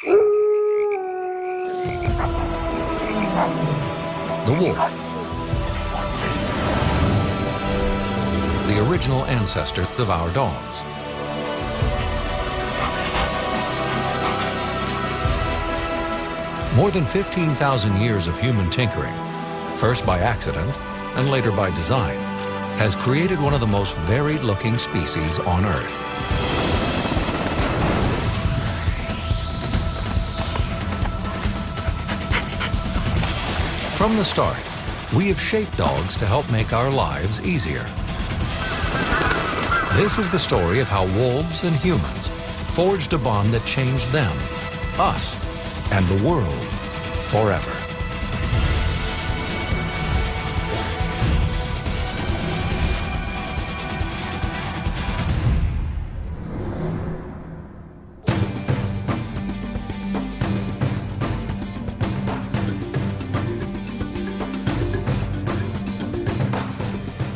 The wolf. The original ancestor of our dogs. More than 15,000 years of human tinkering, first by accident and later by design, has created one of the most varied-looking species on Earth. From the start, we have shaped dogs to help make our lives easier. This is the story of how wolves and humans forged a bond that changed them, us, and the world forever.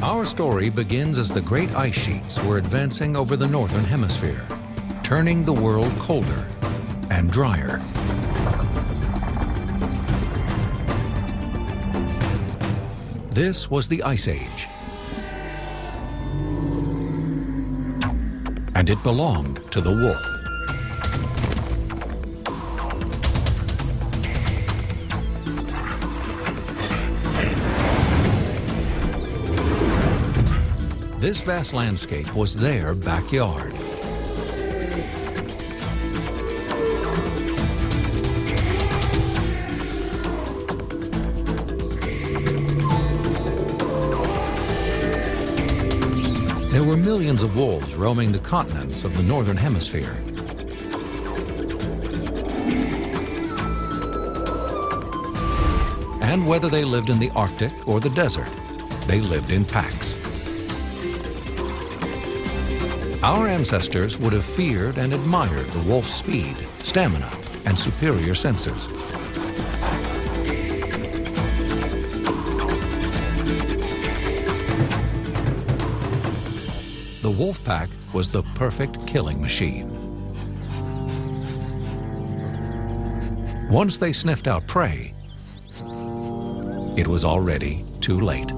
Our story begins as the great ice sheets were advancing over the northern hemisphere, turning the world colder and drier. This was the Ice Age, and it belonged to the wolf. This vast landscape was their backyard. There were millions of wolves roaming the continents of the northern hemisphere. And whether they lived in the Arctic or the desert, they lived in packs. Our ancestors would have feared and admired the wolf's speed, stamina, and superior senses. The wolf pack was the perfect killing machine. Once they sniffed out prey, it was already too late.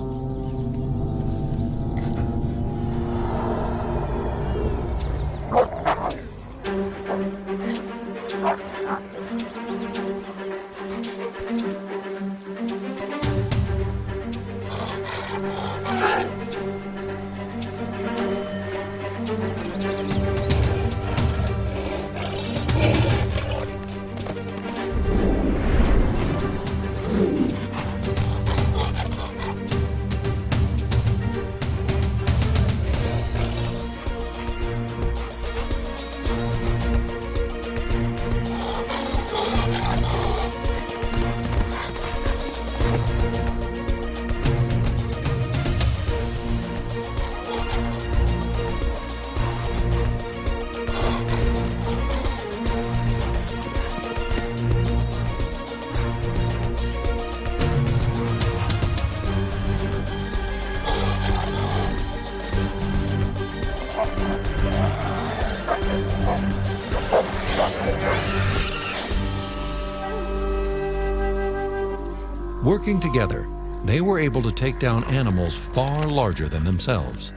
Working together, they were able to take down animals far larger than themselves.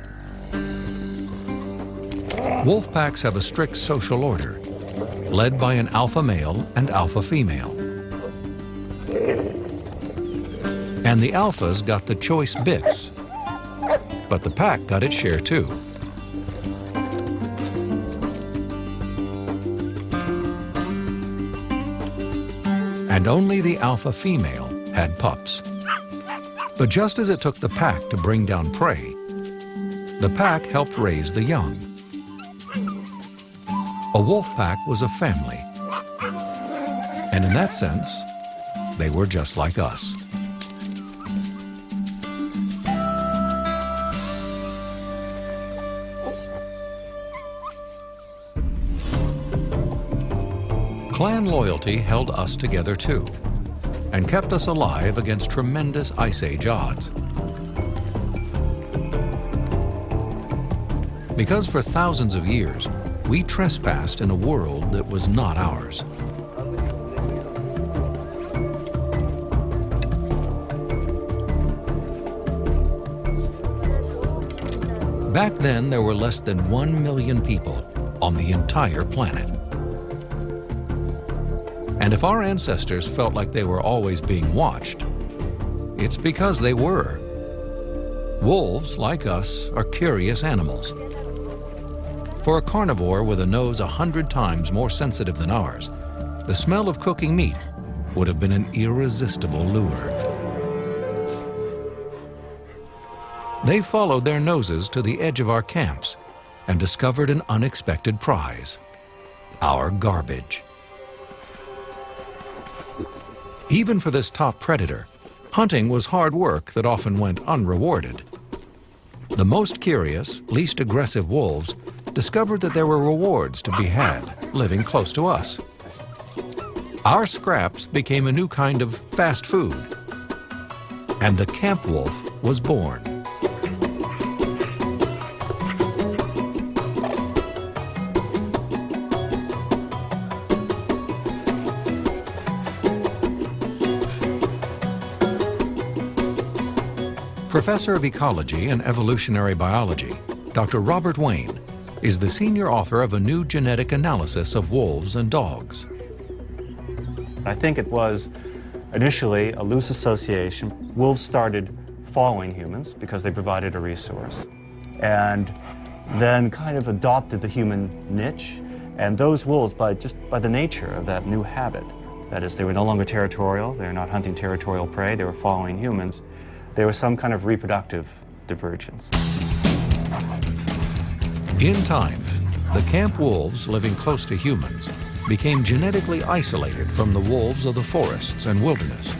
Wolf packs have a strict social order, led by an alpha male and alpha female. And the alphas got the choice bits, but the pack got its share too. And only the alpha female had pups. But just as it took the pack to bring down prey, the pack helped raise the young. A wolf pack was a family, and in that sense, they were just like us. Clan loyalty held us together too, and kept us alive against tremendous Ice Age odds. Because for thousands of years, we trespassed in a world that was not ours. Back then, there were less than 1 million people on the entire planet. And if our ancestors felt like they were always being watched, it's because they were. Wolves, like us, are curious animals. For a carnivore with a nose 100 times more sensitive than ours, the smell of cooking meat would have been an irresistible lure. They followed their noses to the edge of our camps and discovered an unexpected prize: our garbage. Even for this top predator, hunting was hard work that often went unrewarded. The most curious, least aggressive wolves discovered that there were rewards to be had living close to us. Our scraps became a new kind of fast food, and the camp wolf was born. Professor of Ecology and Evolutionary Biology, Dr. Robert Wayne, is the senior author of a new genetic analysis of wolves and dogs. I think it was initially a loose association. Wolves started following humans because they provided a resource, and then kind of adopted the human niche. And those wolves, just by the nature of that new habit, that is, they were no longer territorial, they were not hunting territorial prey, they were following humans, there was some kind of reproductive divergence. In time, the camp wolves living close to humans became genetically isolated from the wolves of the forests and wilderness.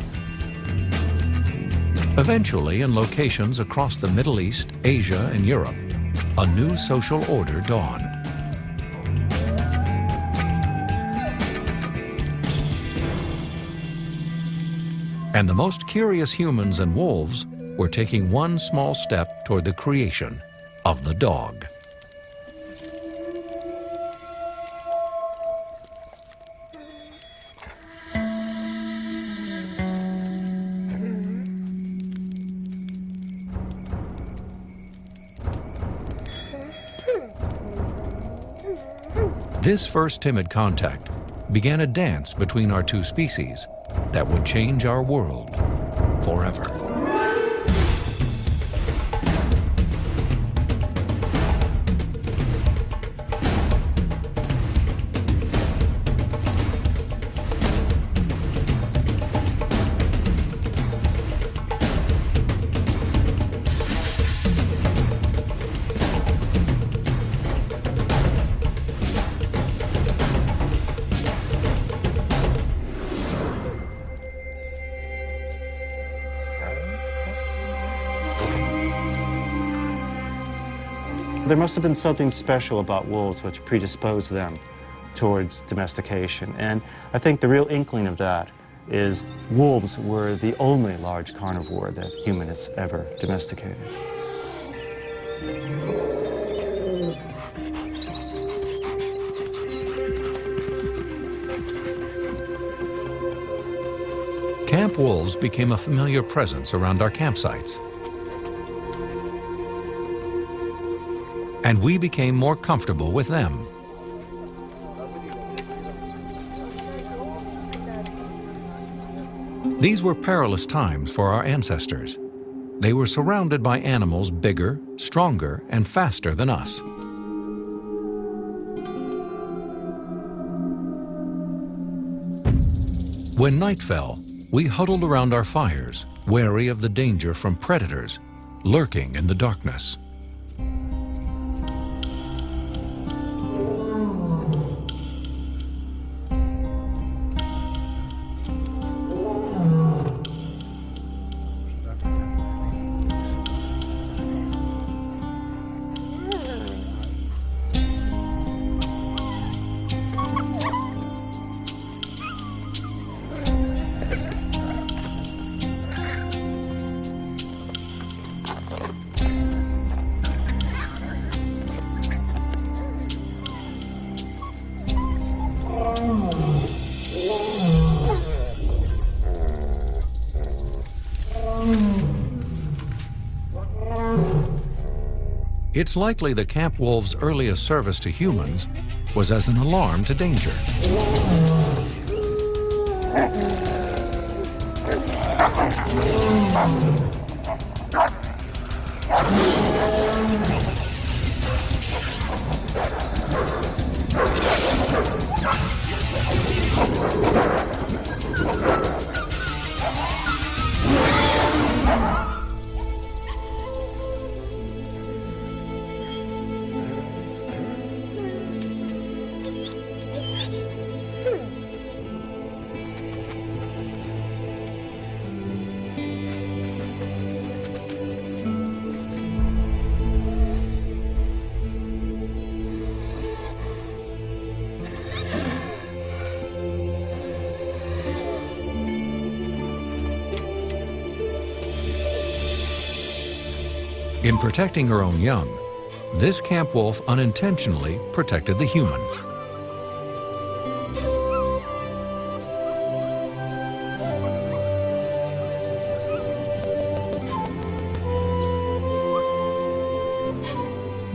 Eventually, in locations across the Middle East, Asia, and Europe, a new social order dawned. And the most curious humans and wolves were taking one small step toward the creation of the dog. This first timid contact began a dance between our two species that would change our world forever. There must have been something special about wolves which predisposed them towards domestication. And I think the real inkling of that is wolves were the only large carnivore that human has ever domesticated. Camp wolves became a familiar presence around our campsites. And we became more comfortable with them. These were perilous times for our ancestors. They were surrounded by animals bigger, stronger, and faster than us. When night fell, we huddled around our fires, wary of the danger from predators lurking in the darkness. it's likely the camp wolf's earliest service to humans was as an alarm to danger. In protecting her own young, this camp wolf unintentionally protected the human.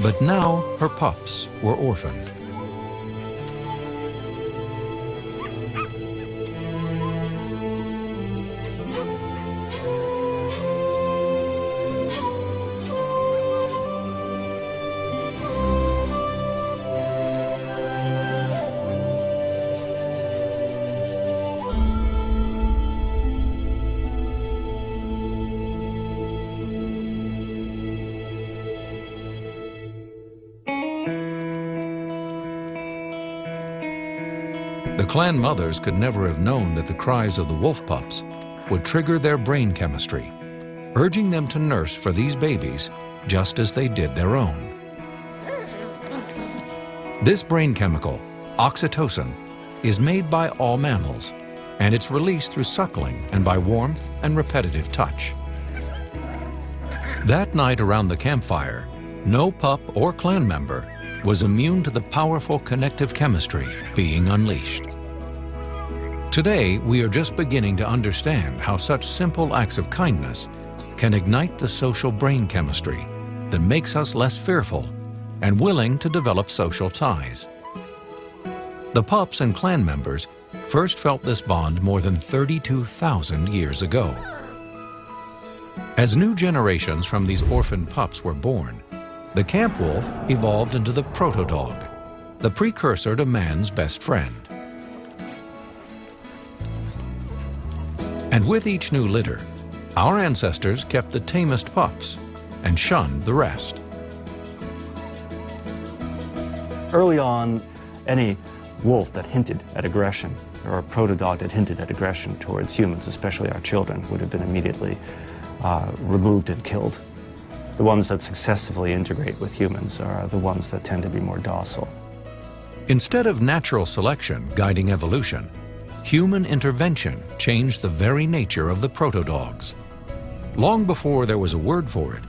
But now her pups were orphaned. The clan mothers could never have known that the cries of the wolf pups would trigger their brain chemistry, urging them to nurse for these babies just as they did their own. This brain chemical, oxytocin, is made by all mammals, and it's released through suckling and by warmth and repetitive touch. That night around the campfire, no pup or clan member was immune to the powerful connective chemistry being unleashed. Today, we are just beginning to understand how such simple acts of kindness can ignite the social brain chemistry that makes us less fearful and willing to develop social ties. The pups and clan members first felt this bond more than 32,000 years ago. As new generations from these orphaned pups were born, the camp wolf evolved into the proto-dog, the precursor to man's best friend. And with each new litter, our ancestors kept the tamest pups and shunned the rest. Early on, any wolf that hinted at aggression, or a proto-dog that hinted at aggression towards humans, especially our children, would have been immediately removed and killed. The ones that successfully integrate with humans are the ones that tend to be more docile. Instead of natural selection guiding evolution, human intervention changed the very nature of the proto-dogs. Long before there was a word for it,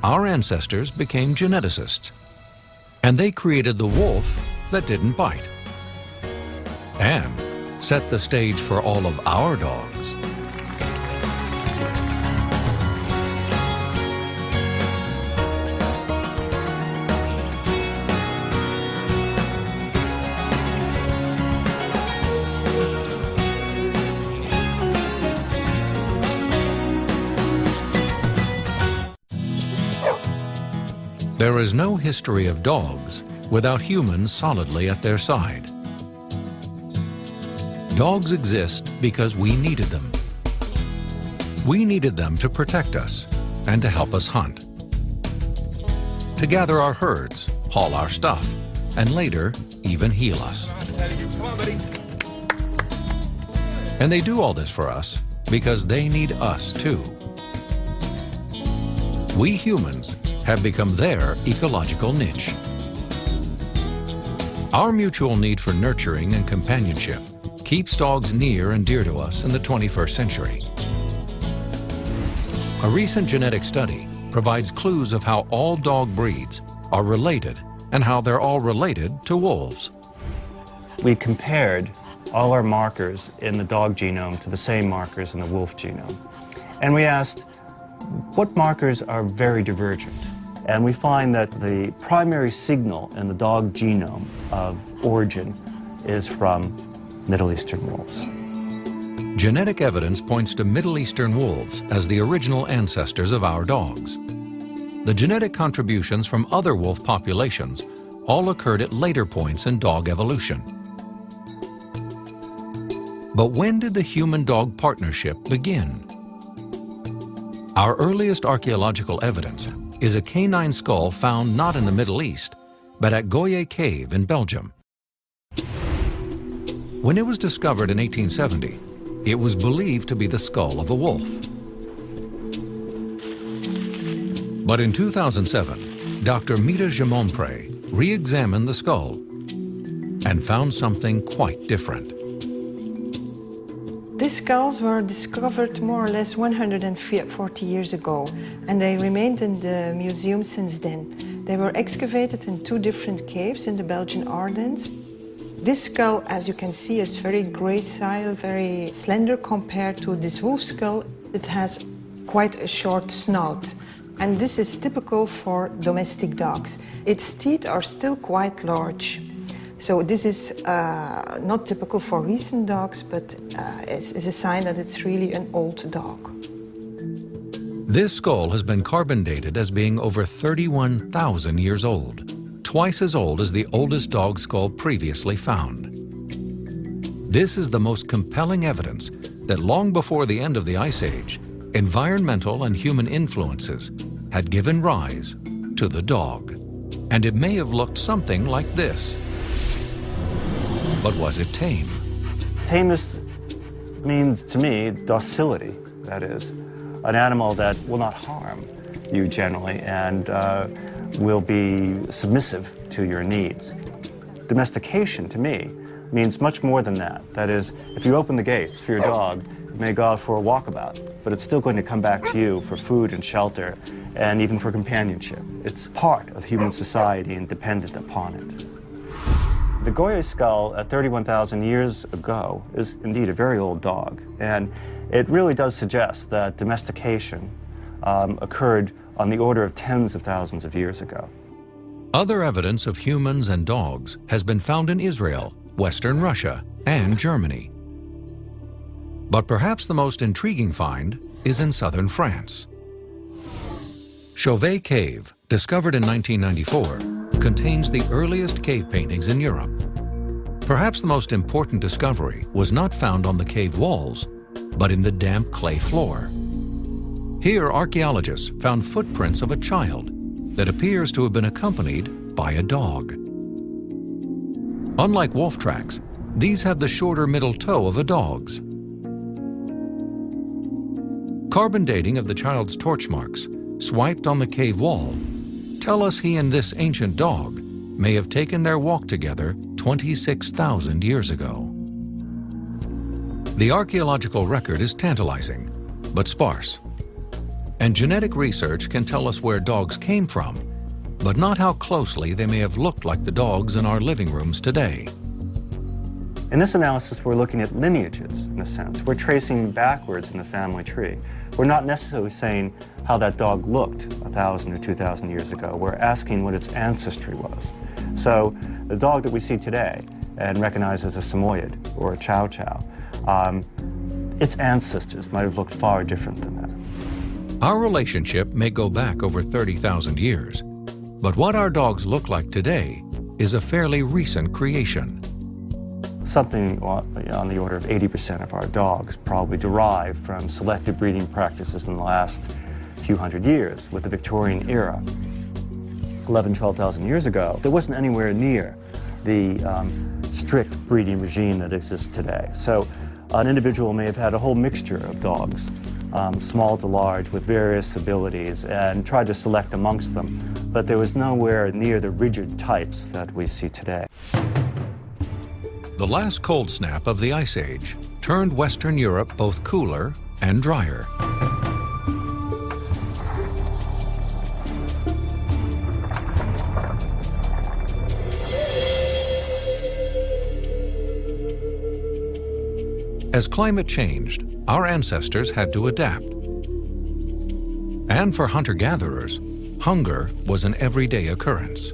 our ancestors became geneticists, and they created the wolf that didn't bite, and set the stage for all of our dogs. There is no history of dogs without humans solidly at their side. Dogs exist because we needed them. We needed them to protect us and to help us hunt, to gather our herds, haul our stuff, and later even heal us. And they do all this for us because they need us too. We humans have become their ecological niche. Our mutual need for nurturing and companionship keeps dogs near and dear to us in the 21st century. A recent genetic study provides clues of how all dog breeds are related and how they're all related to wolves. We compared all our markers in the dog genome to the same markers in the wolf genome. And we asked, what markers are very divergent? And we find that the primary signal in the dog genome of origin is from Middle Eastern wolves. Genetic evidence points to Middle Eastern wolves as the original ancestors of our dogs. The genetic contributions from other wolf populations all occurred at later points in dog evolution. But when did the human-dog partnership begin? Our earliest archaeological evidence is a canine skull found not in the Middle East, but at Goyer Cave in Belgium. When it was discovered in 1870, it was believed to be the skull of a wolf. But in 2007, Dr. Mita Gimonpré re-examined the skull and found something quite different. These skulls were discovered more or less 140 years ago, and they remained in the museum since then. They were excavated in 2 different caves in the Belgian Ardennes. This skull, as you can see, is very gracile, very slender compared to this wolf skull. It has quite a short snout, and this is typical for domestic dogs. Its teeth are still quite large. So this is not typical for recent dogs, but is a sign that it's really an old dog. This skull has been carbon dated as being over 31,000 years old, twice as old as the oldest dog skull previously found. This is the most compelling evidence that long before the end of the Ice Age, environmental and human influences had given rise to the dog. And it may have looked something like this. But was it tame? Tameness means, to me, docility, that is. An animal that will not harm you generally and will be submissive to your needs. Domestication, to me, means much more than that. That is, if you open the gates for your dog, it may go out for a walkabout, but it's still going to come back to you for food and shelter and even for companionship. It's part of human society and dependent upon it. The Goyer skull at 31,000 years ago is indeed a very old dog, and it really does suggest that domestication occurred on the order of tens of thousands of years ago. Other evidence of humans and dogs has been found in Israel, Western Russia, and Germany. But perhaps the most intriguing find is in southern France. Chauvet Cave, discovered in 1994, contains the earliest cave paintings in Europe. Perhaps the most important discovery was not found on the cave walls, but in the damp clay floor. Here, archaeologists found footprints of a child that appears to have been accompanied by a dog. Unlike wolf tracks, these have the shorter middle toe of a dog's. Carbon dating of the child's torch marks, swiped on the cave wall, tell us he and this ancient dog may have taken their walk together 26,000 years ago. The archaeological record is tantalizing, but sparse. And genetic research can tell us where dogs came from, but not how closely they may have looked like the dogs in our living rooms today. In this analysis, we're looking at lineages, in a sense. We're tracing backwards in the family tree. We're not necessarily saying how that dog looked 1,000 or 2,000 years ago. We're asking what its ancestry was. So the dog that we see today and recognize as a Samoyed or a Chow Chow, its ancestors might have looked far different than that. Our relationship may go back over 30,000 years, but what our dogs look like today is a fairly recent creation. Something on the order of 80% of our dogs probably derived from selective breeding practices in the last few hundred years. With the Victorian era, 12,000 years ago, there wasn't anywhere near the strict breeding regime that exists today. So an individual may have had a whole mixture of dogs, small to large, with various abilities, and tried to select amongst them, but there was nowhere near the rigid types that we see today. The last cold snap of the Ice Age turned Western Europe both cooler and drier. As climate changed, our ancestors had to adapt. And for hunter-gatherers hunger was an everyday occurrence.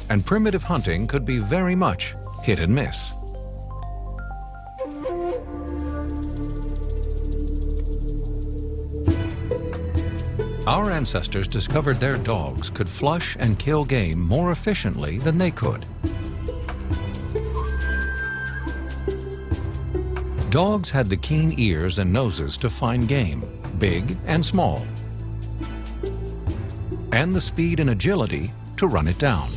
And primitive hunting could be very much hit and miss. Our ancestors discovered their dogs could flush and kill game more efficiently than they could. Dogs had the keen ears and noses to find game, big and small, and the speed and agility to run it down.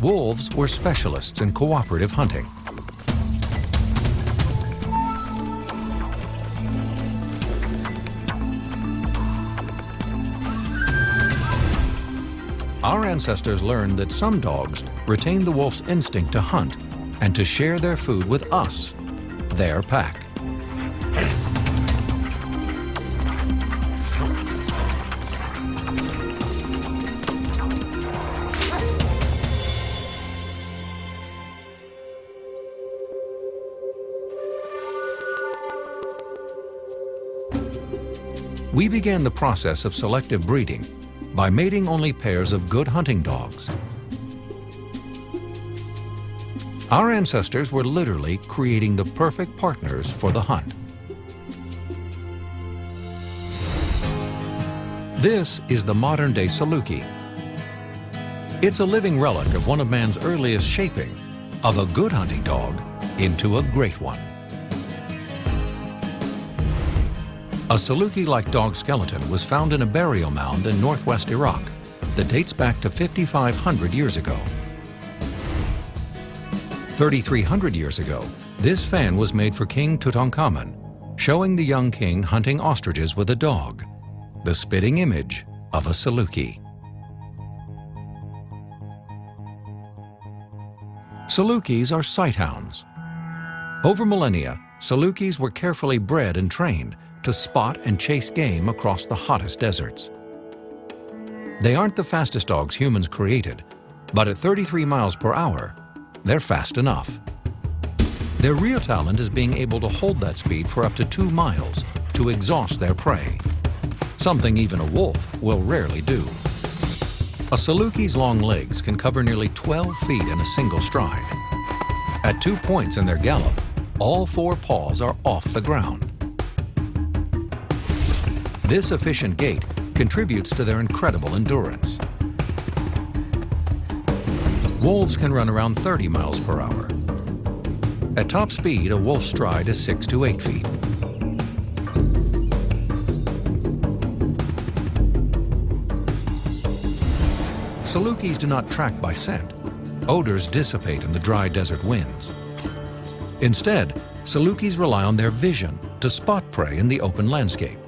Wolves were specialists in cooperative hunting. Our ancestors learned that some dogs retain the wolf's instinct to hunt and to share their food with us, their pack. We began the process of selective breeding by mating only pairs of good hunting dogs. Our ancestors were literally creating the perfect partners for the hunt. This is the modern-day Saluki. It's a living relic of one of man's earliest shaping of a good hunting dog into a great one. A Saluki-like dog skeleton was found in a burial mound in northwest Iraq that dates back to 5,500 years ago. 3,300 years ago, this fan was made for King Tutankhamun, showing the young king hunting ostriches with a dog, the spitting image of a Saluki. Salukis are sighthounds. Over millennia, Salukis were carefully bred and trained to spot and chase game across the hottest deserts. They aren't the fastest dogs humans created, but at 33 miles per hour, they're fast enough. Their real talent is being able to hold that speed for up to 2 miles to exhaust their prey, something even a wolf will rarely do. A Saluki's long legs can cover nearly 12 feet in a single stride. At 2 points in their gallop, all 4 paws are off the ground. This efficient gait contributes to their incredible endurance. Wolves can run around 30 miles per hour. At top speed, a wolf's stride is 6 to 8 feet. Salukis do not track by scent. Odors dissipate in the dry desert winds. Instead, Salukis rely on their vision to spot prey in the open landscape.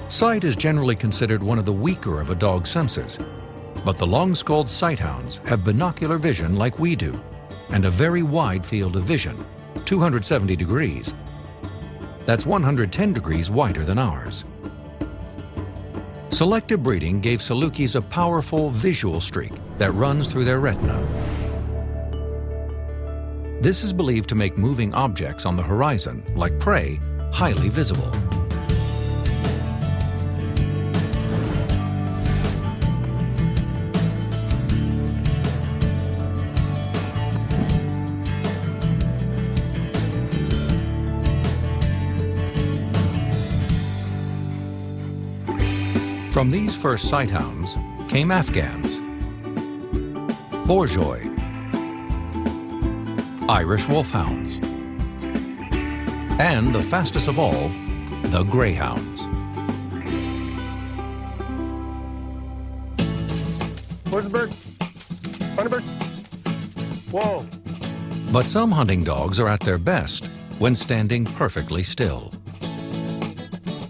Sight is generally considered one of the weaker of a dog's senses, but the long-skulled sighthounds have binocular vision like we do, and a very wide field of vision, 270 degrees. That's 110 degrees wider than ours. Selective breeding gave Salukis a powerful visual streak that runs through their retina. This is believed to make moving objects on the horizon, like prey, highly visible. From these first sighthounds came Afghans, Borzoi, Irish wolfhounds, and the fastest of all, the greyhounds. Where's the bird? Find a bird. Whoa. But some hunting dogs are at their best when standing perfectly still.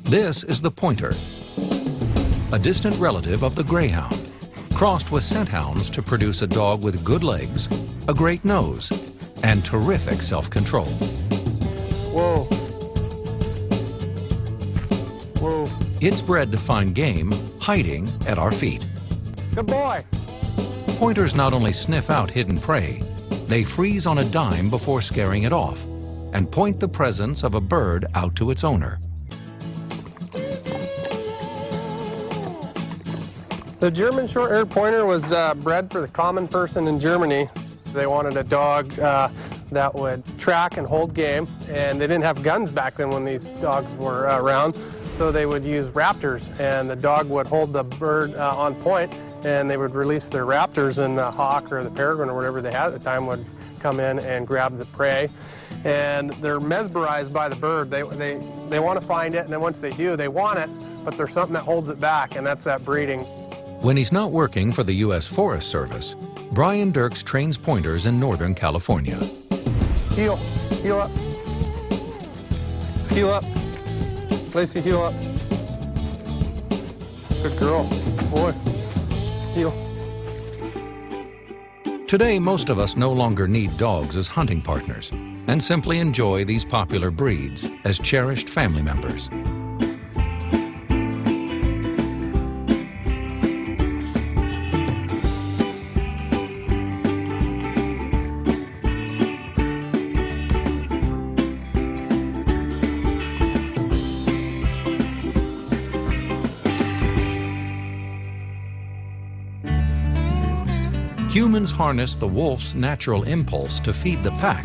This is the pointer, a distant relative of the greyhound, crossed with scent hounds to produce a dog with good legs, a great nose, and terrific self-control. Whoa. Whoa. It's bred to find game hiding at our feet. Good boy. Pointers not only sniff out hidden prey, they freeze on a dime before scaring it off and point the presence of a bird out to its owner. The German short-haired pointer was bred for the common person in Germany. They wanted a dog that would track and hold game, and they didn't have guns back then when these dogs were around, so they would use raptors, and the dog would hold the bird on point, and they would release their raptors, and the hawk or the peregrine or whatever they had at the time would come in and grab the prey. And they're mesmerized by the bird. They want to find it, and then once they do, they want it, but there's something that holds it back, and that's that breeding. When he's not working for the U.S. Forest Service, Brian Dirks trains pointers in Northern California. Heel, heel up. Heel up. Lacey, heel up. Good girl. Boy. Heel. Today, most of us no longer need dogs as hunting partners and simply enjoy these popular breeds as cherished family members. Humans harnessed the wolf's natural impulse to feed the pack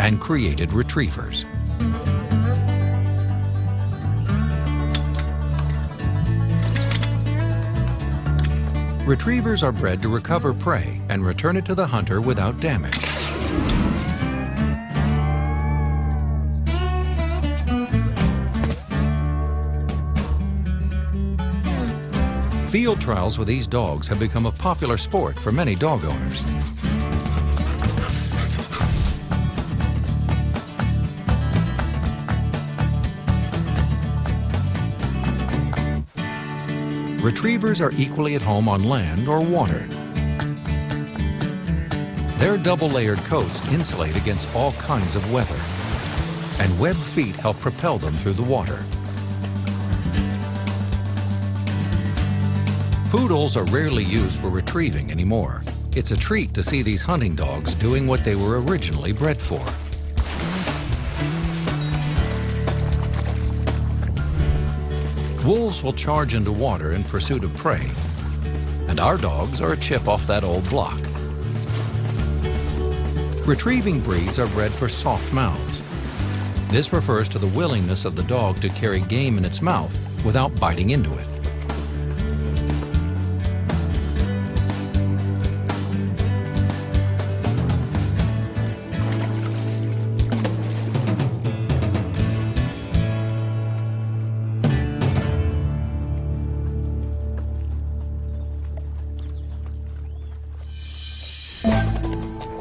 and created retrievers. Retrievers are bred to recover prey and return it to the hunter without damage. Field trials with these dogs have become a popular sport for many dog owners. Retrievers are equally at home on land or water. Their double-layered coats insulate against all kinds of weather, and webbed feet help propel them through the water. Poodles are rarely used for retrieving anymore. It's a treat to see these hunting dogs doing what they were originally bred for. Wolves will charge into water in pursuit of prey, and our dogs are a chip off that old block. Retrieving breeds are bred for soft mouths. This refers to the willingness of the dog to carry game in its mouth without biting into it.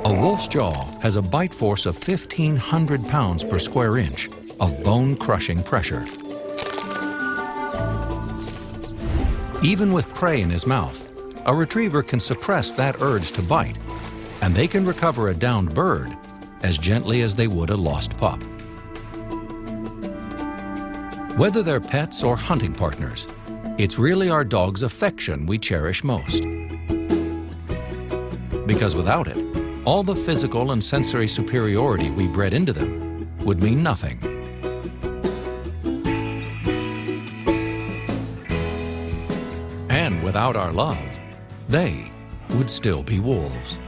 A wolf's jaw has a bite force of 1,500 pounds per square inch of bone-crushing pressure. Even with prey in his mouth, a retriever can suppress that urge to bite, and they can recover a downed bird as gently as they would a lost pup. Whether they're pets or hunting partners, it's really our dog's affection we cherish most. Because without it, all the physical and sensory superiority we bred into them would mean nothing. And without our love, they would still be wolves.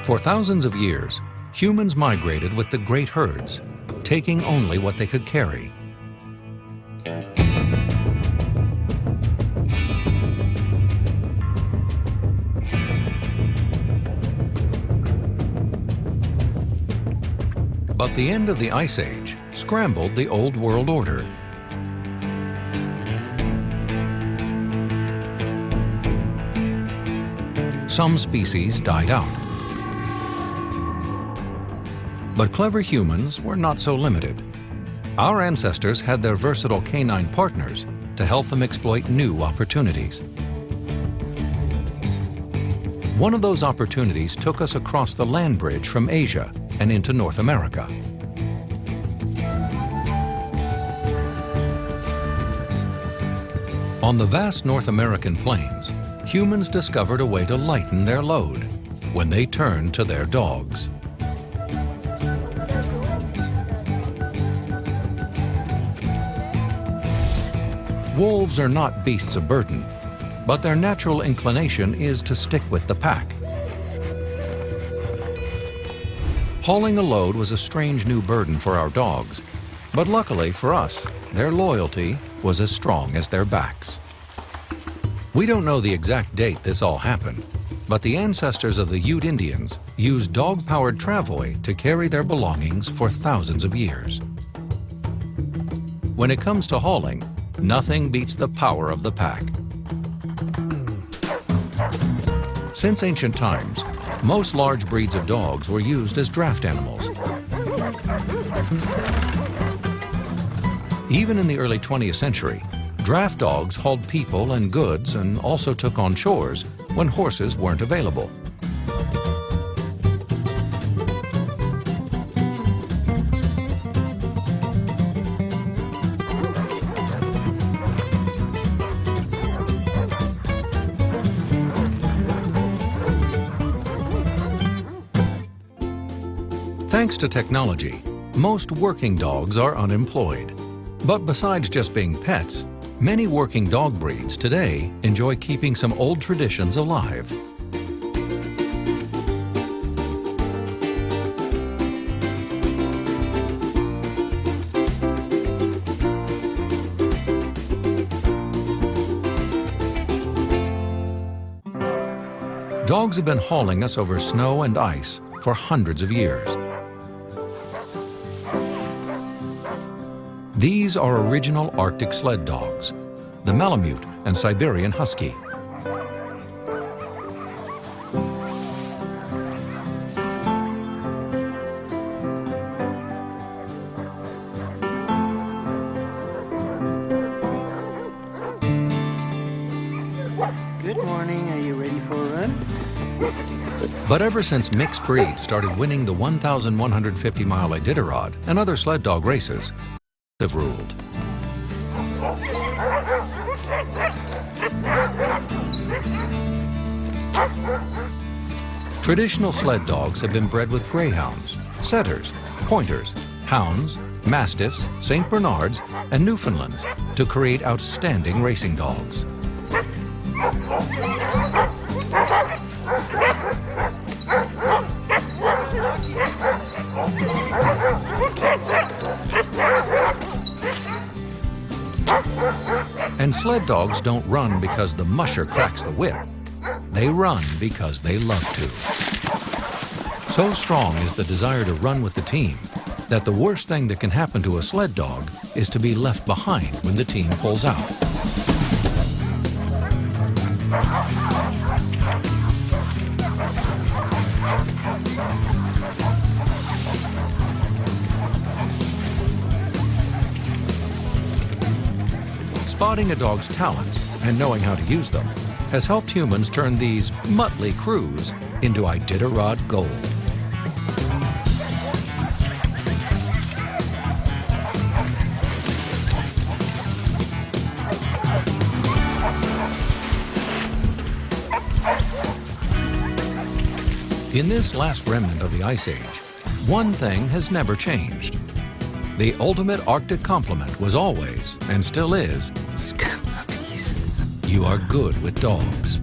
For thousands of years, humans migrated with the great herds, taking only what they could carry. But the end of the Ice Age scrambled the old world order, some species died out. But clever humans were not so limited. Our ancestors had their versatile canine partners to help them exploit new opportunities. One of those opportunities took us across the land bridge from Asia and into North America. On the vast North American plains, humans discovered a way to lighten their load when they turned to their dogs. Wolves are not beasts of burden, but their natural inclination is to stick with the pack. Hauling a load was a strange new burden for our dogs, but luckily for us, their loyalty was as strong as their backs. We don't know the exact date this all happened, but the ancestors of the Ute Indians used dog-powered travois to carry their belongings for thousands of years. When it comes to hauling, nothing beats the power of the pack. Since ancient times, most large breeds of dogs were used as draft animals. Even in the early 20th century, draft dogs hauled people and goods and also took on chores when horses weren't available. Thanks to technology, most working dogs are unemployed. But besides just being pets, many working dog breeds today enjoy keeping some old traditions alive. Dogs have been hauling us over snow and ice for hundreds of years. These are original Arctic sled dogs, the Malamute and Siberian Husky. Good morning, are you ready for a run? But ever since mixed breeds started winning the 1,150-mile Iditarod and other sled dog races, have ruled. Traditional sled dogs have been bred with greyhounds, setters, pointers, hounds, mastiffs, St. Bernards, and Newfoundlands to create outstanding racing dogs. And sled dogs don't run because the musher cracks the whip. They run because they love to. So strong is the desire to run with the team that the worst thing that can happen to a sled dog is to be left behind when the team pulls out. Spotting a dog's talents and knowing how to use them has helped humans turn these motley crews into Iditarod gold. In this last remnant of the Ice Age, one thing has never changed. The ultimate Arctic compliment was always, and still is, Puppies. you are good with dogs.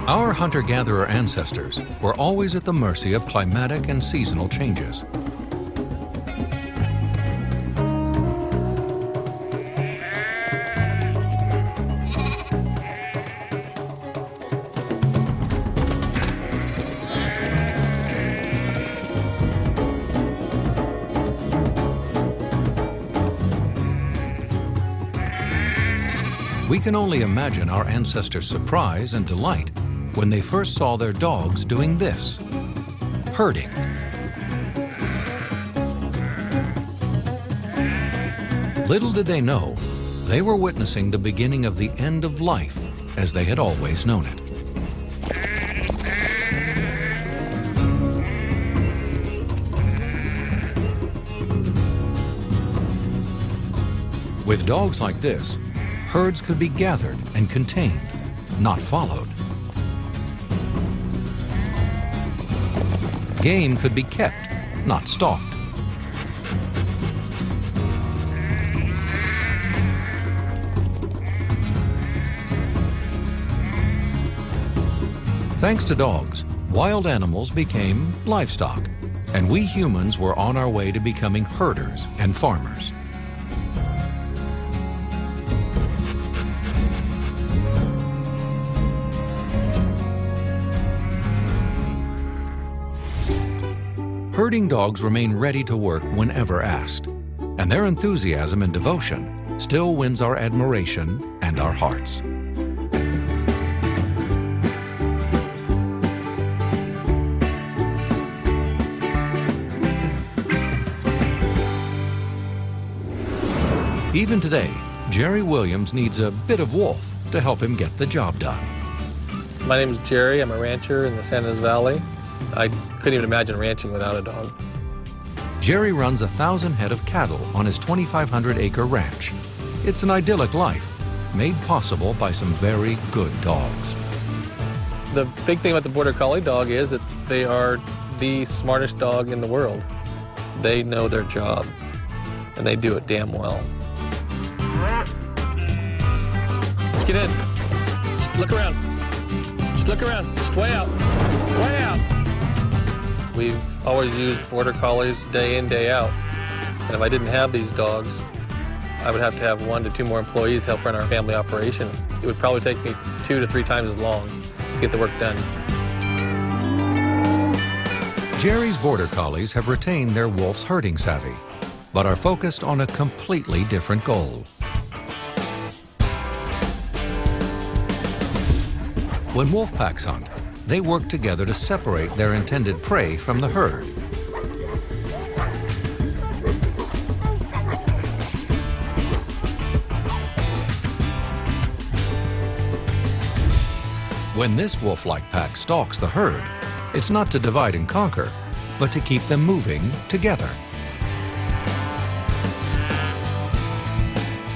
Our hunter-gatherer ancestors were always at the mercy of climatic and seasonal changes. We can only imagine our ancestors' surprise and delight when they first saw their dogs doing this, herding. Little did they know, they were witnessing the beginning of the end of life as they had always known it. With dogs like this, herds could be gathered and contained, not followed. Game could be kept, not stalked. Thanks to dogs, wild animals became livestock, and we humans were on our way to becoming herders and farmers. Herding dogs remain ready to work whenever asked, and their enthusiasm and devotion still wins our admiration and our hearts. Even today, Jerry Williams needs a bit of wolf to help him get the job done. My name is Jerry. I'm a rancher in the San Ynez Valley. I couldn't even imagine ranching without a dog. Jerry runs 1,000 head of cattle on his 2,500-acre ranch. It's an idyllic life, made possible by some very good dogs. The big thing about the Border Collie dog is that they are the smartest dog in the world. They know their job, and they do it damn well. Just get in. Just look around. Just look around. Just way out. Way out. We've always used Border Collies day in, day out. And if I didn't have these dogs, I would have to have 1 to 2 more employees to help run our family operation. It would probably take me 2 to 3 times as long to get the work done. Jerry's Border Collies have retained their wolf's herding savvy, but are focused on a completely different goal. When wolf packs hunt, they work together to separate their intended prey from the herd. When this wolf-like pack stalks the herd, it's not to divide and conquer, but to keep them moving together.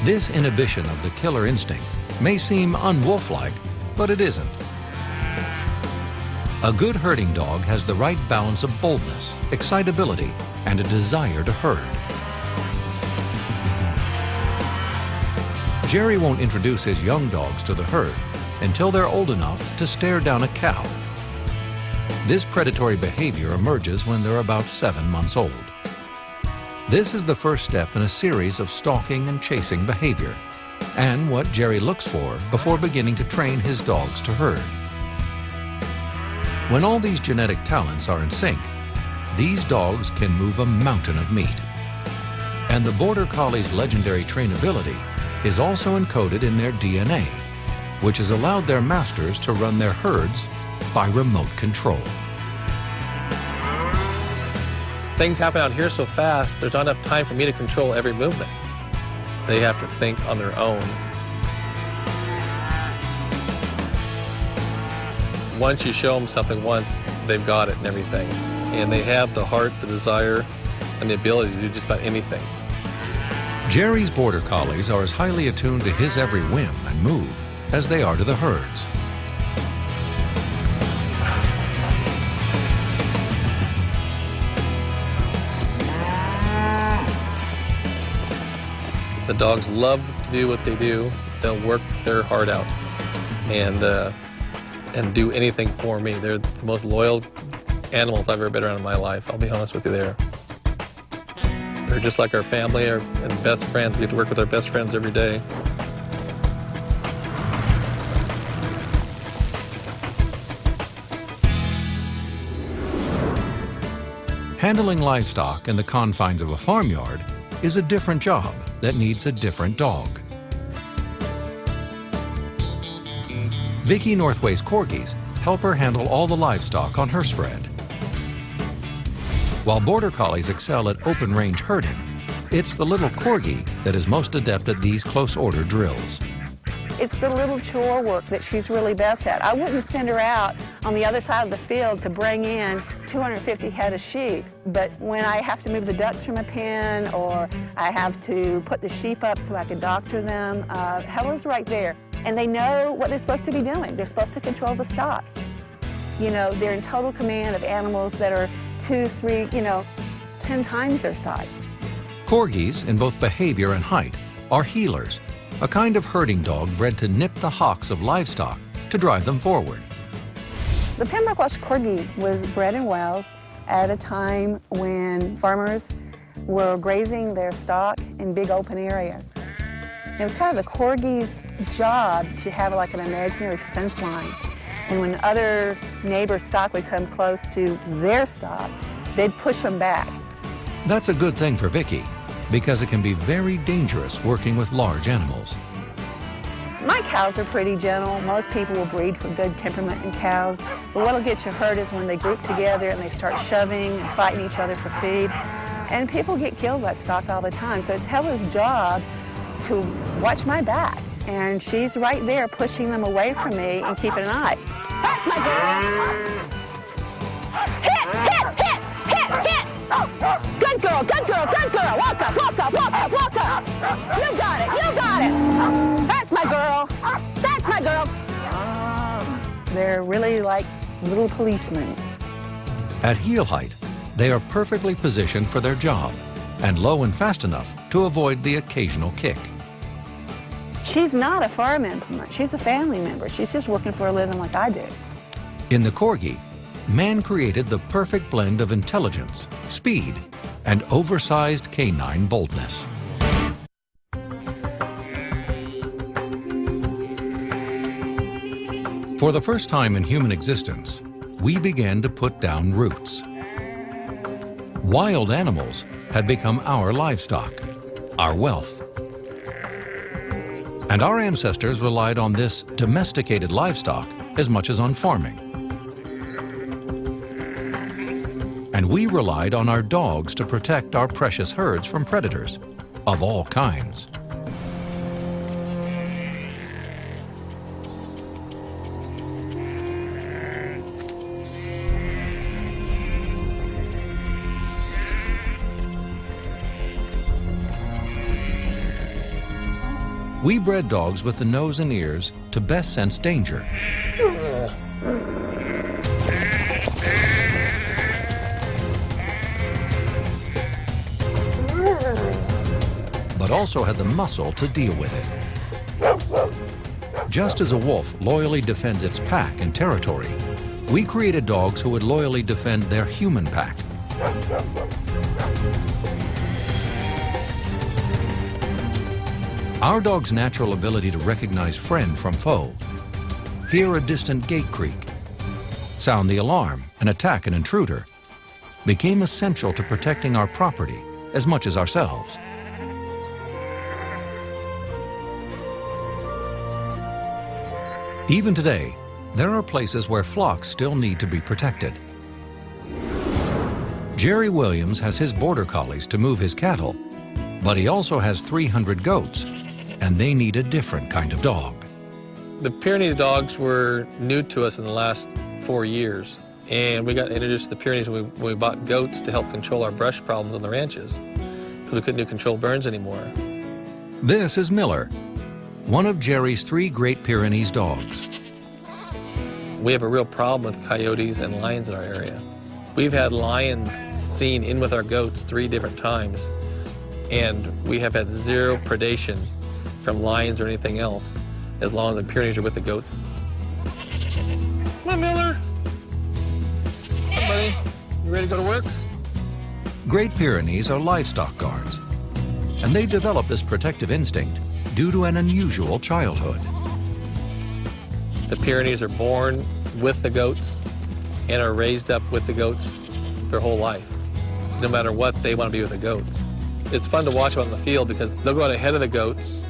This inhibition of the killer instinct may seem unwolf-like, but it isn't. A good herding dog has the right balance of boldness, excitability, and a desire to herd. Jerry won't introduce his young dogs to the herd until they're old enough to stare down a cow. This predatory behavior emerges when they're about 7 months old. This is the first step in a series of stalking and chasing behavior, and what Jerry looks for before beginning to train his dogs to herd. When all these genetic talents are in sync, these dogs can move a mountain of meat. And the Border Collie's legendary trainability is also encoded in their DNA, which has allowed their masters to run their herds by remote control. Things happen out here so fast, there's not enough time for me to control every movement. They have to think on their own. Once you show them something once, they've got it and everything. And they have the heart, the desire, and the ability to do just about anything. Jerry's Border Collies are as highly attuned to his every whim and move as they are to the herd's. The dogs love to do what they do. They'll work their heart out and do anything for me. They're the most loyal animals I've ever been around in my life. I'll be honest with you there. They're just like our family and best friends. We get to work with our best friends every day. Handling livestock in the confines of a farmyard is a different job that needs a different dog. Vicky Northway's corgis help her handle all the livestock on her spread. While Border Collies excel at open-range herding, it's the little corgi that is most adept at these close-order drills. It's the little chore work that she's really best at. I wouldn't send her out on the other side of the field to bring in 250 head of sheep, but when I have to move the ducks from a pen or I have to put the sheep up so I can doctor them, Hella's right there. And they know what they're supposed to be doing. They're supposed to control the stock. You know, they're in total command of animals that are 2, 3, 10 times their size. Corgis, in both behavior and height, are healers, a kind of herding dog bred to nip the hocks of livestock to drive them forward. The Pembroke Welsh Corgi was bred in Wales at a time when farmers were grazing their stock in big open areas. It was kind of the Corgi's job to have like an imaginary fence line. And when other neighbors' stock would come close to their stock, they'd push them back. That's a good thing for Vicky, because it can be very dangerous working with large animals. My cows are pretty gentle. Most people will breed for good temperament in cows. But what'll get you hurt is when they group together and they start shoving and fighting each other for feed. And people get killed by stock all the time. So it's Hella's job to watch my back. And she's right there pushing them away from me and keeping an eye. That's my girl! Hit! Good girl, good girl, good girl! Walk up, walk up, walk up, walk up! You got it! That's my girl! That's my girl! They're really like little policemen. At heel height, they are perfectly positioned for their job and low and fast enough to avoid the occasional kick. She's not a farm implement. She's a family member. She's just working for a living like I do. In the corgi, man created the perfect blend of intelligence, speed, and oversized canine boldness. For the first time in human existence, we began to put down roots. Wild animals had become our livestock, our wealth. And our ancestors relied on this domesticated livestock as much as on farming. And we relied on our dogs to protect our precious herds from predators of all kinds. We bred dogs with the nose and ears to best sense danger. But also had the muscle to deal with it. Just as a wolf loyally defends its pack and territory, we created dogs who would loyally defend their human pack. Our dog's natural ability to recognize friend from foe, hear a distant gate creak, sound the alarm and attack an intruder, became essential to protecting our property as much as ourselves. Even today, there are places where flocks still need to be protected. Jerry Williams has his border collies to move his cattle, but he also has 300 goats, and they need a different kind of dog. The Pyrenees dogs were new to us in the last 4 years, and we got introduced to the Pyrenees when we bought goats to help control our brush problems on the ranches, because we couldn't do controlled burns anymore. This is Miller, one of Jerry's 3 Great Pyrenees dogs. We have a real problem with coyotes and lions in our area. We've had lions seen in with our goats 3 different times, and we have had 0 predation from lions or anything else as long as the Pyrenees are with the goats. Come on, Miller. Come on, buddy. You ready to go to work? Great Pyrenees are livestock guards, and they develop this protective instinct due to an unusual childhood. The Pyrenees are born with the goats and are raised up with the goats their whole life. No matter what, they want to be with the goats. It's fun to watch them out in the field because they'll go out ahead of the goats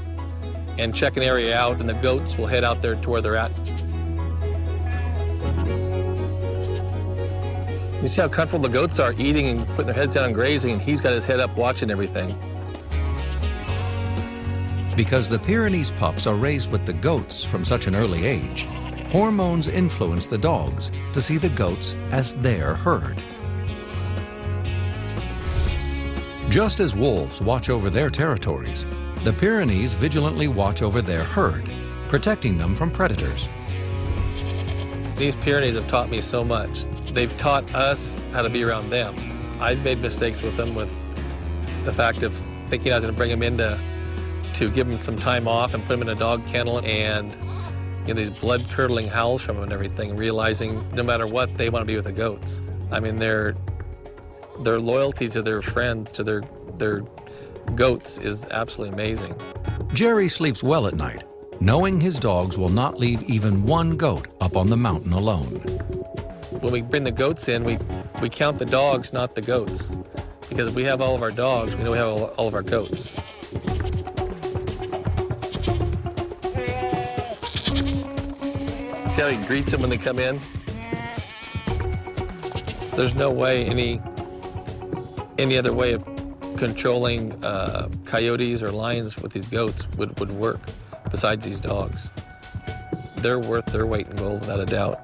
and check an area out, and the goats will head out there to where they're at You see how comfortable the goats are eating and putting their heads down and grazing, and he's got his head up watching everything. Because the Pyrenees pups are raised with the goats from such an early age, hormones influence the dogs to see the goats as their herd. Just as wolves watch over their territories, the Pyrenees vigilantly watch over their herd, protecting them from predators. These Pyrenees have taught me so much. They've taught us how to be around them. I've made mistakes with them with the fact of thinking I was going to bring them in to give them some time off and put them in a dog kennel, and these blood-curdling howls from them and everything, realizing no matter what, they want to be with the goats. I mean, their loyalty to their friends, to their goats, is absolutely amazing. Jerry sleeps well at night, knowing his dogs will not leave even one goat up on the mountain alone. When we bring the goats in, we count the dogs, not the goats. Because if we have all of our dogs, we know we have all of our goats. See how he greets them when they come in? There's no way any other way of controlling coyotes or lions with these goats would work besides these dogs. They're worth their weight in gold, without a doubt.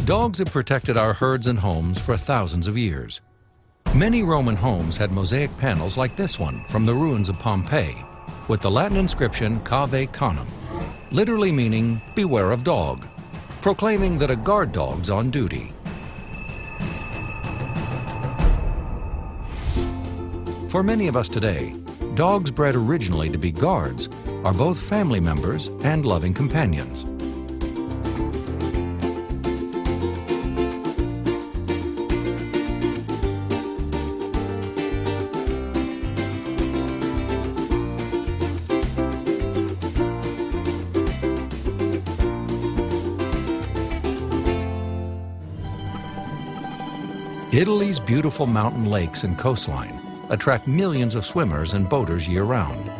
Dogs have protected our herds and homes for thousands of years. Many Roman homes had mosaic panels like this one from the ruins of Pompeii, with the Latin inscription Cave Canem, literally meaning beware of dog, proclaiming that a guard dog's on duty. For many of us today, dogs bred originally to be guards are both family members and loving companions. Italy's beautiful mountain lakes and coastline attract millions of swimmers and boaters year-round.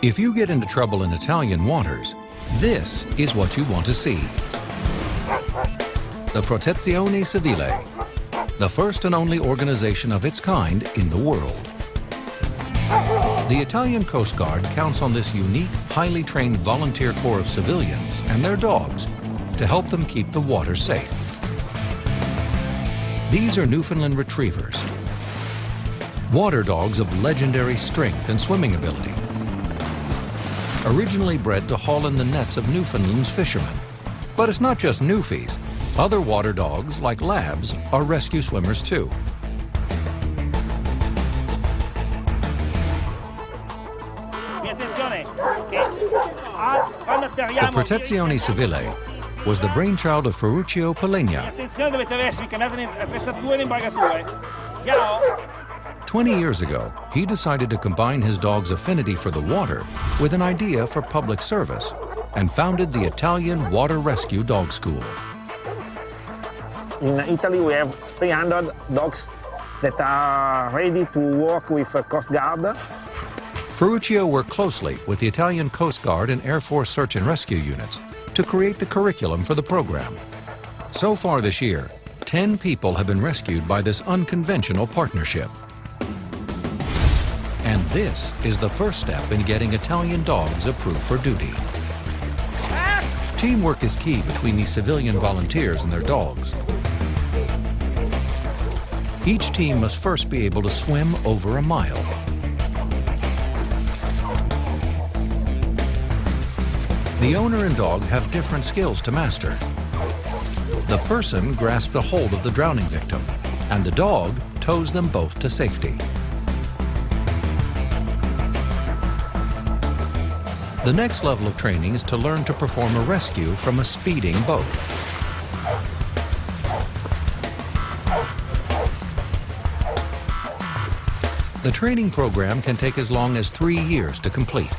If you get into trouble in Italian waters, this is what you want to see. The Protezione Civile, the first and only organization of its kind in the world. The Italian Coast Guard counts on this unique, highly trained volunteer corps of civilians and their dogs to help them keep the water safe. These are Newfoundland retrievers, water dogs of legendary strength and swimming ability. Originally bred to haul in the nets of Newfoundland's fishermen. But it's not just Newfies. Other water dogs, like labs, are rescue swimmers too. The Protezione Civile was the brainchild of Ferruccio Pollegna. 20 years ago, he decided to combine his dog's affinity for the water with an idea for public service and founded the Italian Water Rescue Dog School. In Italy, we have 300 dogs that are ready to work with Coast Guard. Ferruccio worked closely with the Italian Coast Guard and Air Force search and rescue units to create the curriculum for the program. So far this year, 10 people have been rescued by this unconventional partnership. And this is the first step in getting Italian dogs approved for duty. Teamwork is key between these civilian volunteers and their dogs. Each team must first be able to swim over a mile. The owner and dog have different skills to master. The person grasps a hold of the drowning victim, and the dog tows them both to safety. The next level of training is to learn to perform a rescue from a speeding boat. The training program can take as long as 3 years to complete.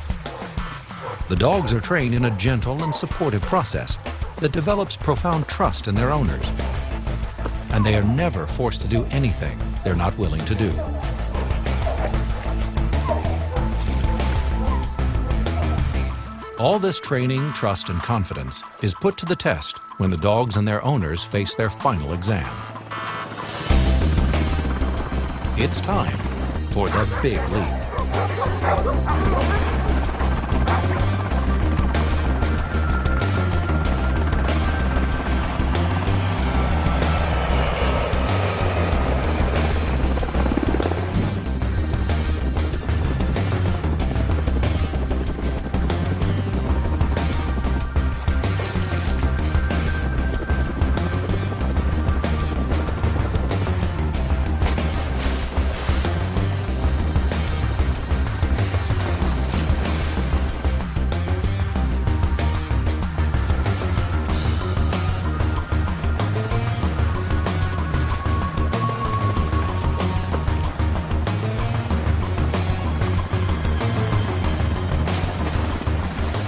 The dogs are trained in a gentle and supportive process that develops profound trust in their owners. And they are never forced to do anything they're not willing to do. All this training, trust, and confidence is put to the test when the dogs and their owners face their final exam. It's time for the big leap.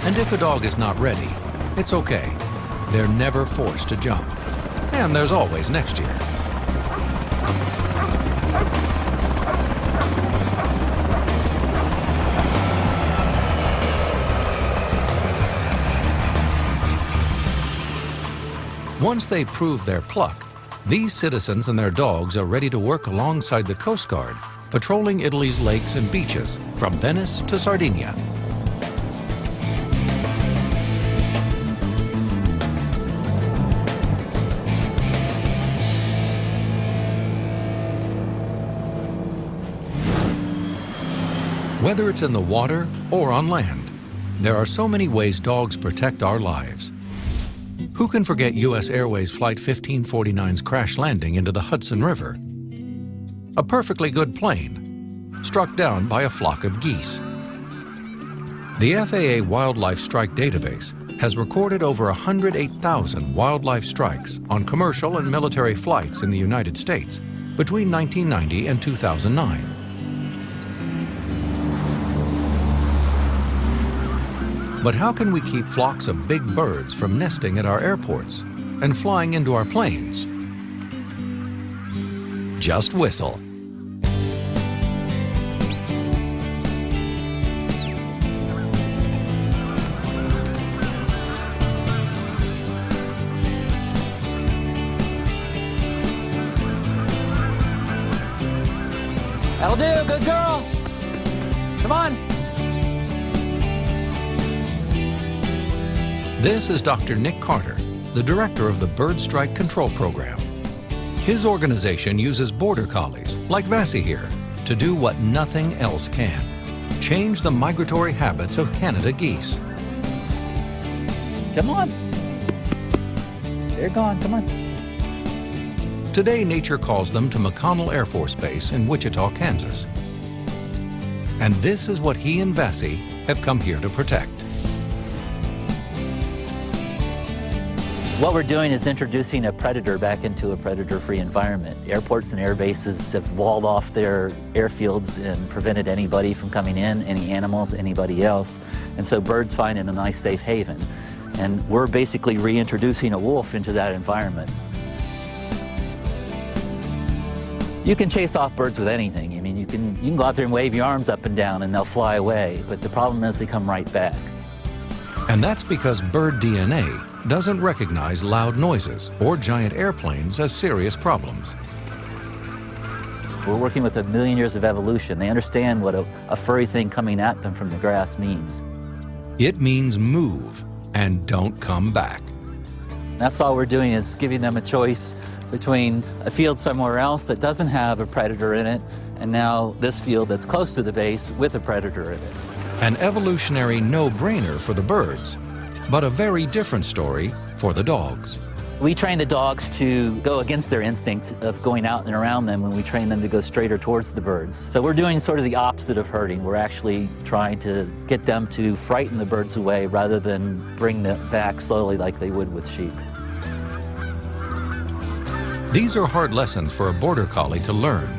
And if a dog is not ready, it's okay. They're never forced to jump. And there's always next year. Once they prove their pluck, these citizens and their dogs are ready to work alongside the Coast Guard, patrolling Italy's lakes and beaches, from Venice to Sardinia. Whether it's in the water or on land, there are so many ways dogs protect our lives. Who can forget U.S. Airways Flight 1549's crash landing into the Hudson River? A perfectly good plane, struck down by a flock of geese. The FAA Wildlife Strike Database has recorded over 108,000 wildlife strikes on commercial and military flights in the United States between 1990 and 2009. But how can we keep flocks of big birds from nesting at our airports and flying into our planes? Just whistle. That'll do, good girl. Come on. This is Dr. Nick Carter, the director of the Bird Strike Control Program. His organization uses border collies, like Vassie here, to do what nothing else can: change the migratory habits of Canada geese. Come on. They're gone, come on. Today, nature calls them to McConnell Air Force Base in Wichita, Kansas. And this is what he and Vassie have come here to protect. What we're doing is introducing a predator back into a predator-free environment. Airports and air bases have walled off their airfields and prevented anybody from coming in, any animals, anybody else. And so birds find it a nice, safe haven. And we're basically reintroducing a wolf into that environment. You can chase off birds with anything. I mean, you can go out there and wave your arms up and down and they'll fly away. But the problem is they come right back. And that's because bird DNA doesn't recognize loud noises or giant airplanes as serious problems. We're working with 1 million years of evolution. They understand what a furry thing coming at them from the grass means. It means move and don't come back. That's all we're doing is giving them a choice between a field somewhere else that doesn't have a predator in it and now this field that's close to the base with a predator in it. An evolutionary no-brainer for the birds, but a very different story for the dogs. We train the dogs to go against their instinct of going out and around them when we train them to go straighter towards the birds. So we're doing sort of the opposite of herding. We're actually trying to get them to frighten the birds away rather than bring them back slowly like they would with sheep. These are hard lessons for a border collie to learn.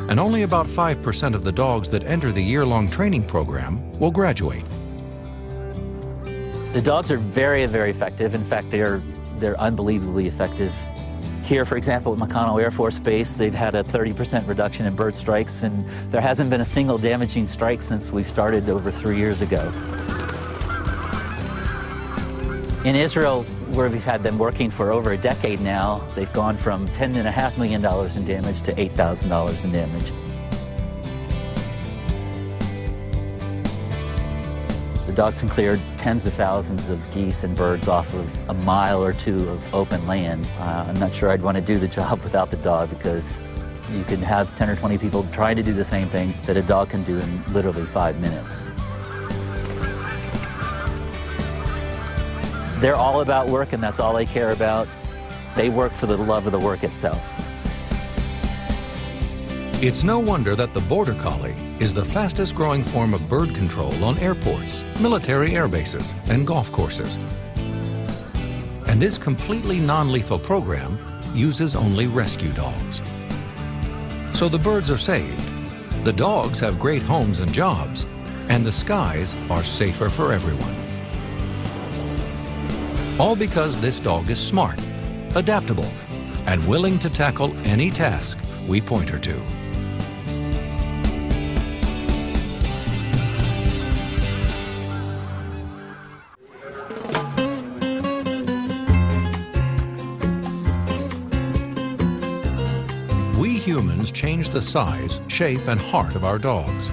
And only about 5% of the dogs that enter the year-long training program will graduate. The dogs are very, very effective. In fact, they're unbelievably effective. Here, for example, at McConnell Air Force Base, they've had a 30% reduction in bird strikes, and there hasn't been a single damaging strike since we started over 3 years ago. In Israel, where we've had them working for over a decade now, they've gone from $10.5 million in damage to $8,000 in damage. The dogs can clear tens of thousands of geese and birds off of a mile or two of open land. I'm not sure I'd want to do the job without the dog, because you can have 10 or 20 people trying to do the same thing that a dog can do in literally 5 minutes. They're all about work, and that's all they care about. They work for the love of the work itself. It's no wonder that the Border Collie is the fastest growing form of bird control on airports, military air bases, and golf courses. And this completely non-lethal program uses only rescue dogs. So the birds are saved, the dogs have great homes and jobs, and the skies are safer for everyone. All because this dog is smart, adaptable, and willing to tackle any task we point her to. We humans change the size, shape, and heart of our dogs.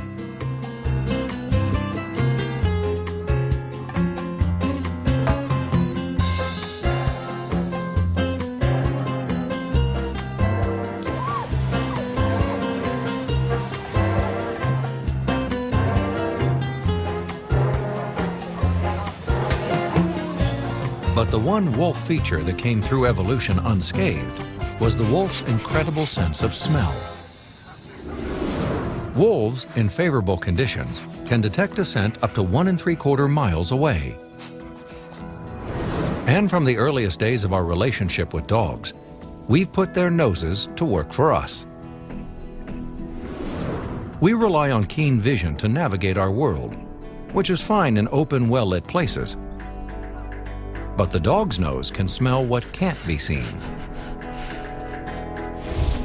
But the one wolf feature that came through evolution unscathed was the wolf's incredible sense of smell. Wolves, in favorable conditions, can detect a scent up to 1 3/4 miles away. And from the earliest days of our relationship with dogs, we've put their noses to work for us. We rely on keen vision to navigate our world, which is fine in open, well-lit places. But the dog's nose can smell what can't be seen.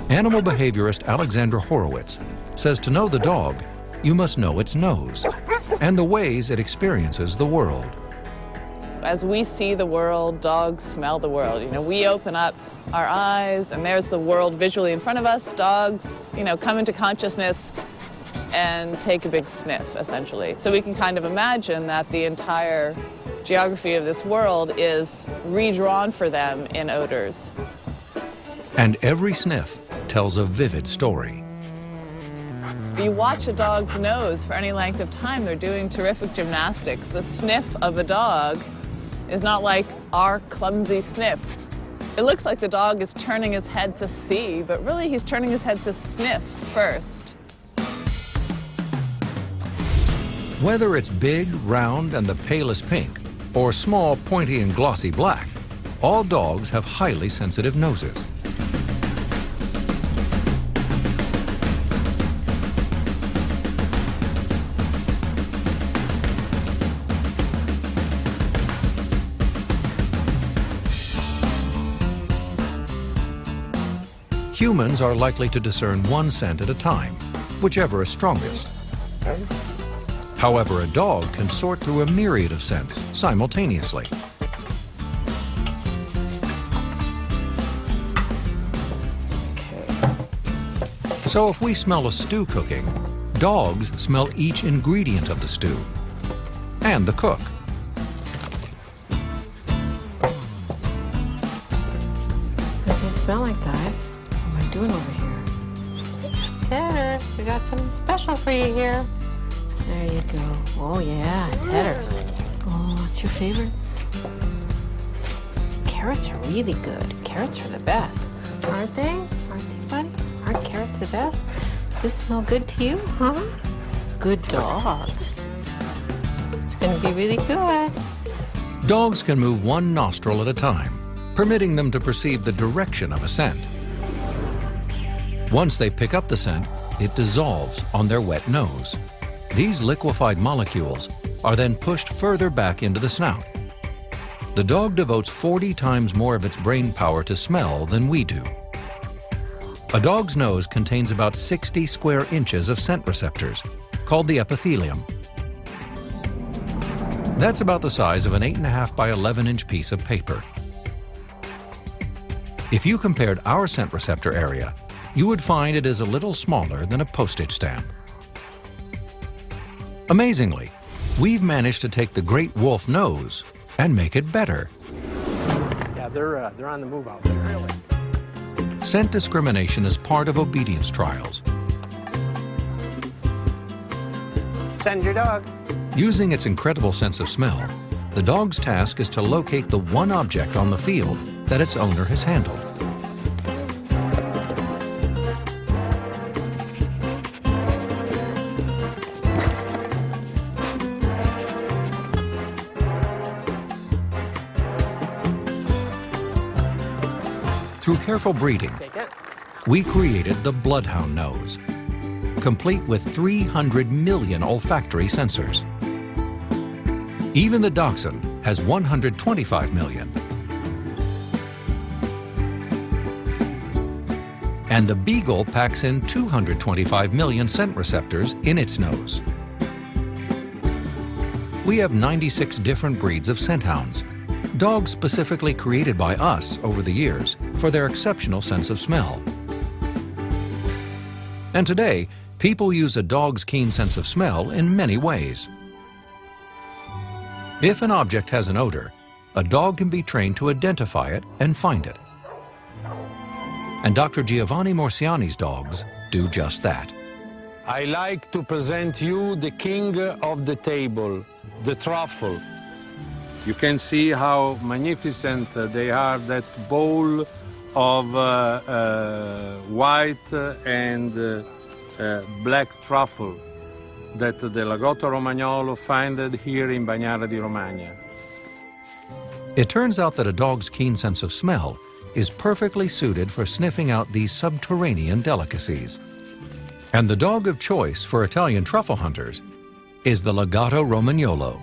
Animal behaviorist Alexandra Horowitz says to know the dog, you must know its nose and the ways it experiences the world. As we see the world, dogs smell the world. You know, we open up our eyes and there's the world visually in front of us. Dogs, come into consciousness and take a big sniff, essentially. So we can kind of imagine that the entire geography of this world is redrawn for them in odors. And every sniff tells a vivid story. You watch a dog's nose for any length of time, they're doing terrific gymnastics. The sniff of a dog is not like our clumsy sniff. It looks like the dog is turning his head to see, but really he's turning his head to sniff first. Whether it's big, round, and the palest pink, or small, pointy, and glossy black, all dogs have highly sensitive noses. Humans are likely to discern one scent at a time, whichever is strongest. However, a dog can sort through a myriad of scents simultaneously. So if we smell a stew cooking, dogs smell each ingredient of the stew and the cook. What's it smell like, guys? What am I doing over here? Tedder, we got something special for you here. There you go. Oh yeah, Tedders. Oh, what's your favorite? Carrots are really good. Carrots are the best. Aren't they? Aren't they, buddy? Aren't carrots the best? Does this smell good to you, huh? Good dogs. It's gonna be really good. Dogs can move one nostril at a time, permitting them to perceive the direction of a scent. Once they pick up the scent, it dissolves on their wet nose. These liquefied molecules are then pushed further back into the snout. The dog devotes 40 times more of its brain power to smell than we do. A dog's nose contains about 60 square inches of scent receptors, called the epithelium. That's about the size of an 8.5 by 11-inch piece of paper. If you compared our scent receptor area, you would find it is a little smaller than a postage stamp. Amazingly, we've managed to take the great wolf nose and make it better. Yeah, they're on the move out there, really. Scent discrimination is part of obedience trials. Send your dog. Using its incredible sense of smell, the dog's task is to locate the one object on the field that its owner has handled. Through careful breeding, we created the bloodhound nose, complete with 300 million olfactory sensors. Even the dachshund has 125 million. And the beagle packs in 225 million scent receptors in its nose. We have 96 different breeds of scent hounds, dogs specifically created by us over the years for their exceptional sense of smell. And today, people use a dog's keen sense of smell in many ways. If an object has an odor, a dog can be trained to identify it and find it. And Dr. Giovanni Morsiani's dogs do just that. I like to present you the king of the table, the truffle. You can see how magnificent they are, that bowl of white and black truffle that the Lagotto Romagnolo found here in Bagnara di Romagna. It turns out that a dog's keen sense of smell is perfectly suited for sniffing out these subterranean delicacies. And the dog of choice for Italian truffle hunters is the Lagotto Romagnolo.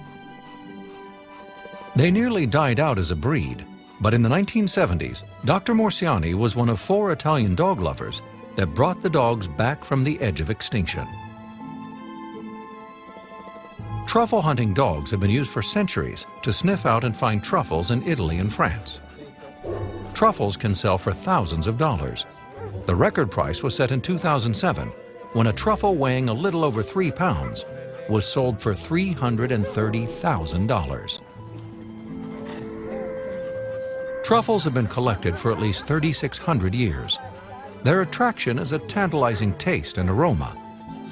They nearly died out as a breed, but in the 1970s, Dr. Morsiani was one of 4 Italian dog lovers that brought the dogs back from the edge of extinction. Truffle hunting dogs have been used for centuries to sniff out and find truffles in Italy and France. Truffles can sell for thousands of dollars. The record price was set in 2007 when a truffle weighing a little over 3 pounds was sold for $330,000. Truffles have been collected for at least 3,600 years. Their attraction is a tantalizing taste and aroma,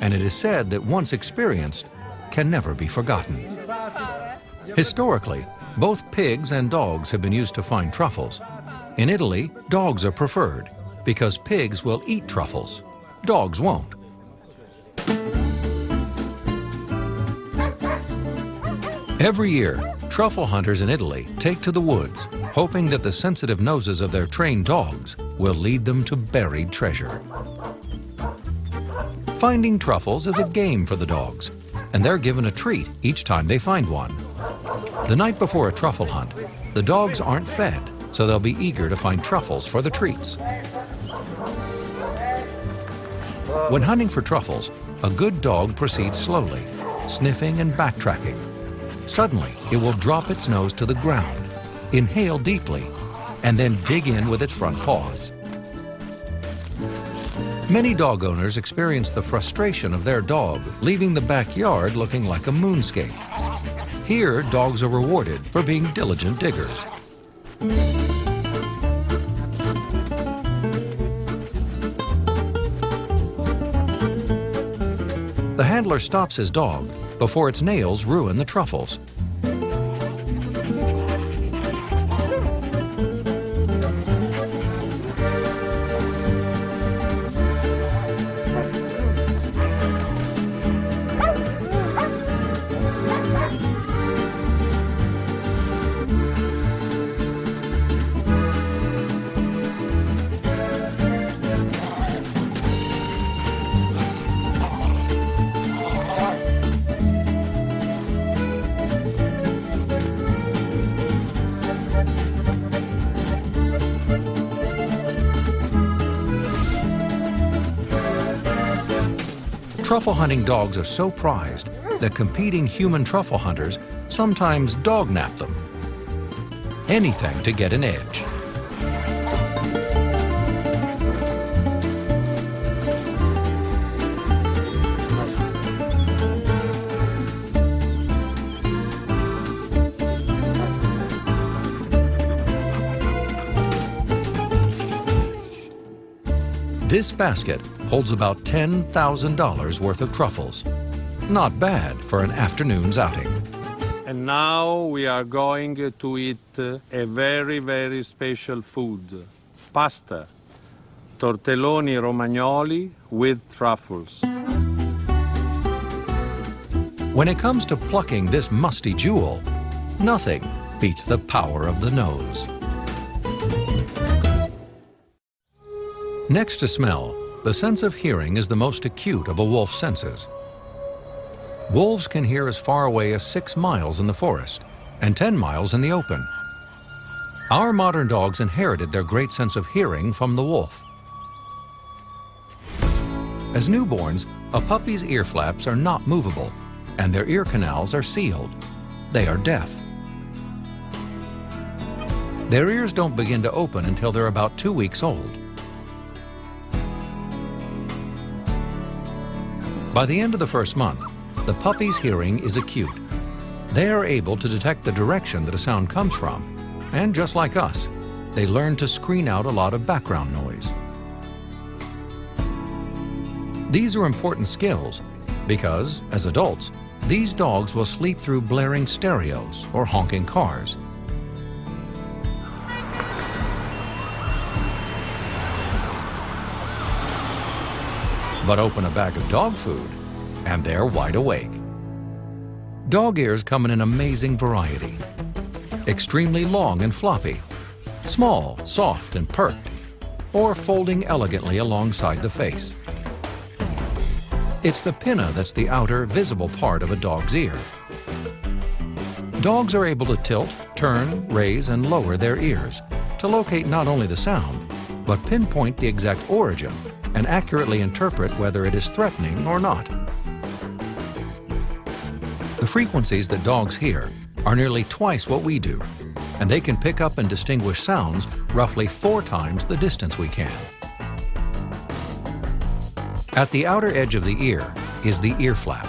and it is said that once experienced, can never be forgotten. Historically, both pigs and dogs have been used to find truffles. In Italy, dogs are preferred because pigs will eat truffles. Dogs won't. Every year, truffle hunters in Italy take to the woods, hoping that the sensitive noses of their trained dogs will lead them to buried treasure. Finding truffles is a game for the dogs, and they're given a treat each time they find one. The night before a truffle hunt, the dogs aren't fed, so they'll be eager to find truffles for the treats. When hunting for truffles, a good dog proceeds slowly, sniffing and backtracking. Suddenly, it will drop its nose to the ground, inhale deeply, and then dig in with its front paws. Many dog owners experience the frustration of their dog leaving the backyard looking like a moonscape. Here, dogs are rewarded for being diligent diggers. The handler stops his dog before its nails ruin the truffles. Truffle hunting dogs are so prized that competing human truffle hunters sometimes dog nap them. Anything to get an edge. This basket holds about $10,000 worth of truffles. Not bad for an afternoon's outing. And now we are going to eat a very, very special food. Pasta. Tortelloni romagnoli with truffles. When it comes to plucking this musty jewel, nothing beats the power of the nose. Next to smell, the sense of hearing is the most acute of a wolf's senses. Wolves can hear as far away as 6 miles in the forest and 10 miles in the open. Our modern dogs inherited their great sense of hearing from the wolf. As newborns, a puppy's ear flaps are not movable, and their ear canals are sealed. They are deaf. Their ears don't begin to open until they're about 2 weeks old. By the end of the first month, the puppy's hearing is acute. They are able to detect the direction that a sound comes from, and just like us, they learn to screen out a lot of background noise. These are important skills because, as adults, these dogs will sleep through blaring stereos or honking cars. But open a bag of dog food, and they're wide awake. Dog ears come in an amazing variety. Extremely long and floppy, small, soft, and perked, or folding elegantly alongside the face. It's the pinna that's the outer, visible part of a dog's ear. Dogs are able to tilt, turn, raise, and lower their ears to locate not only the sound, but pinpoint the exact origin and accurately interpret whether it is threatening or not. The frequencies that dogs hear are nearly twice what we do, and they can pick up and distinguish sounds roughly 4 times the distance we can. At the outer edge of the ear is the ear flap.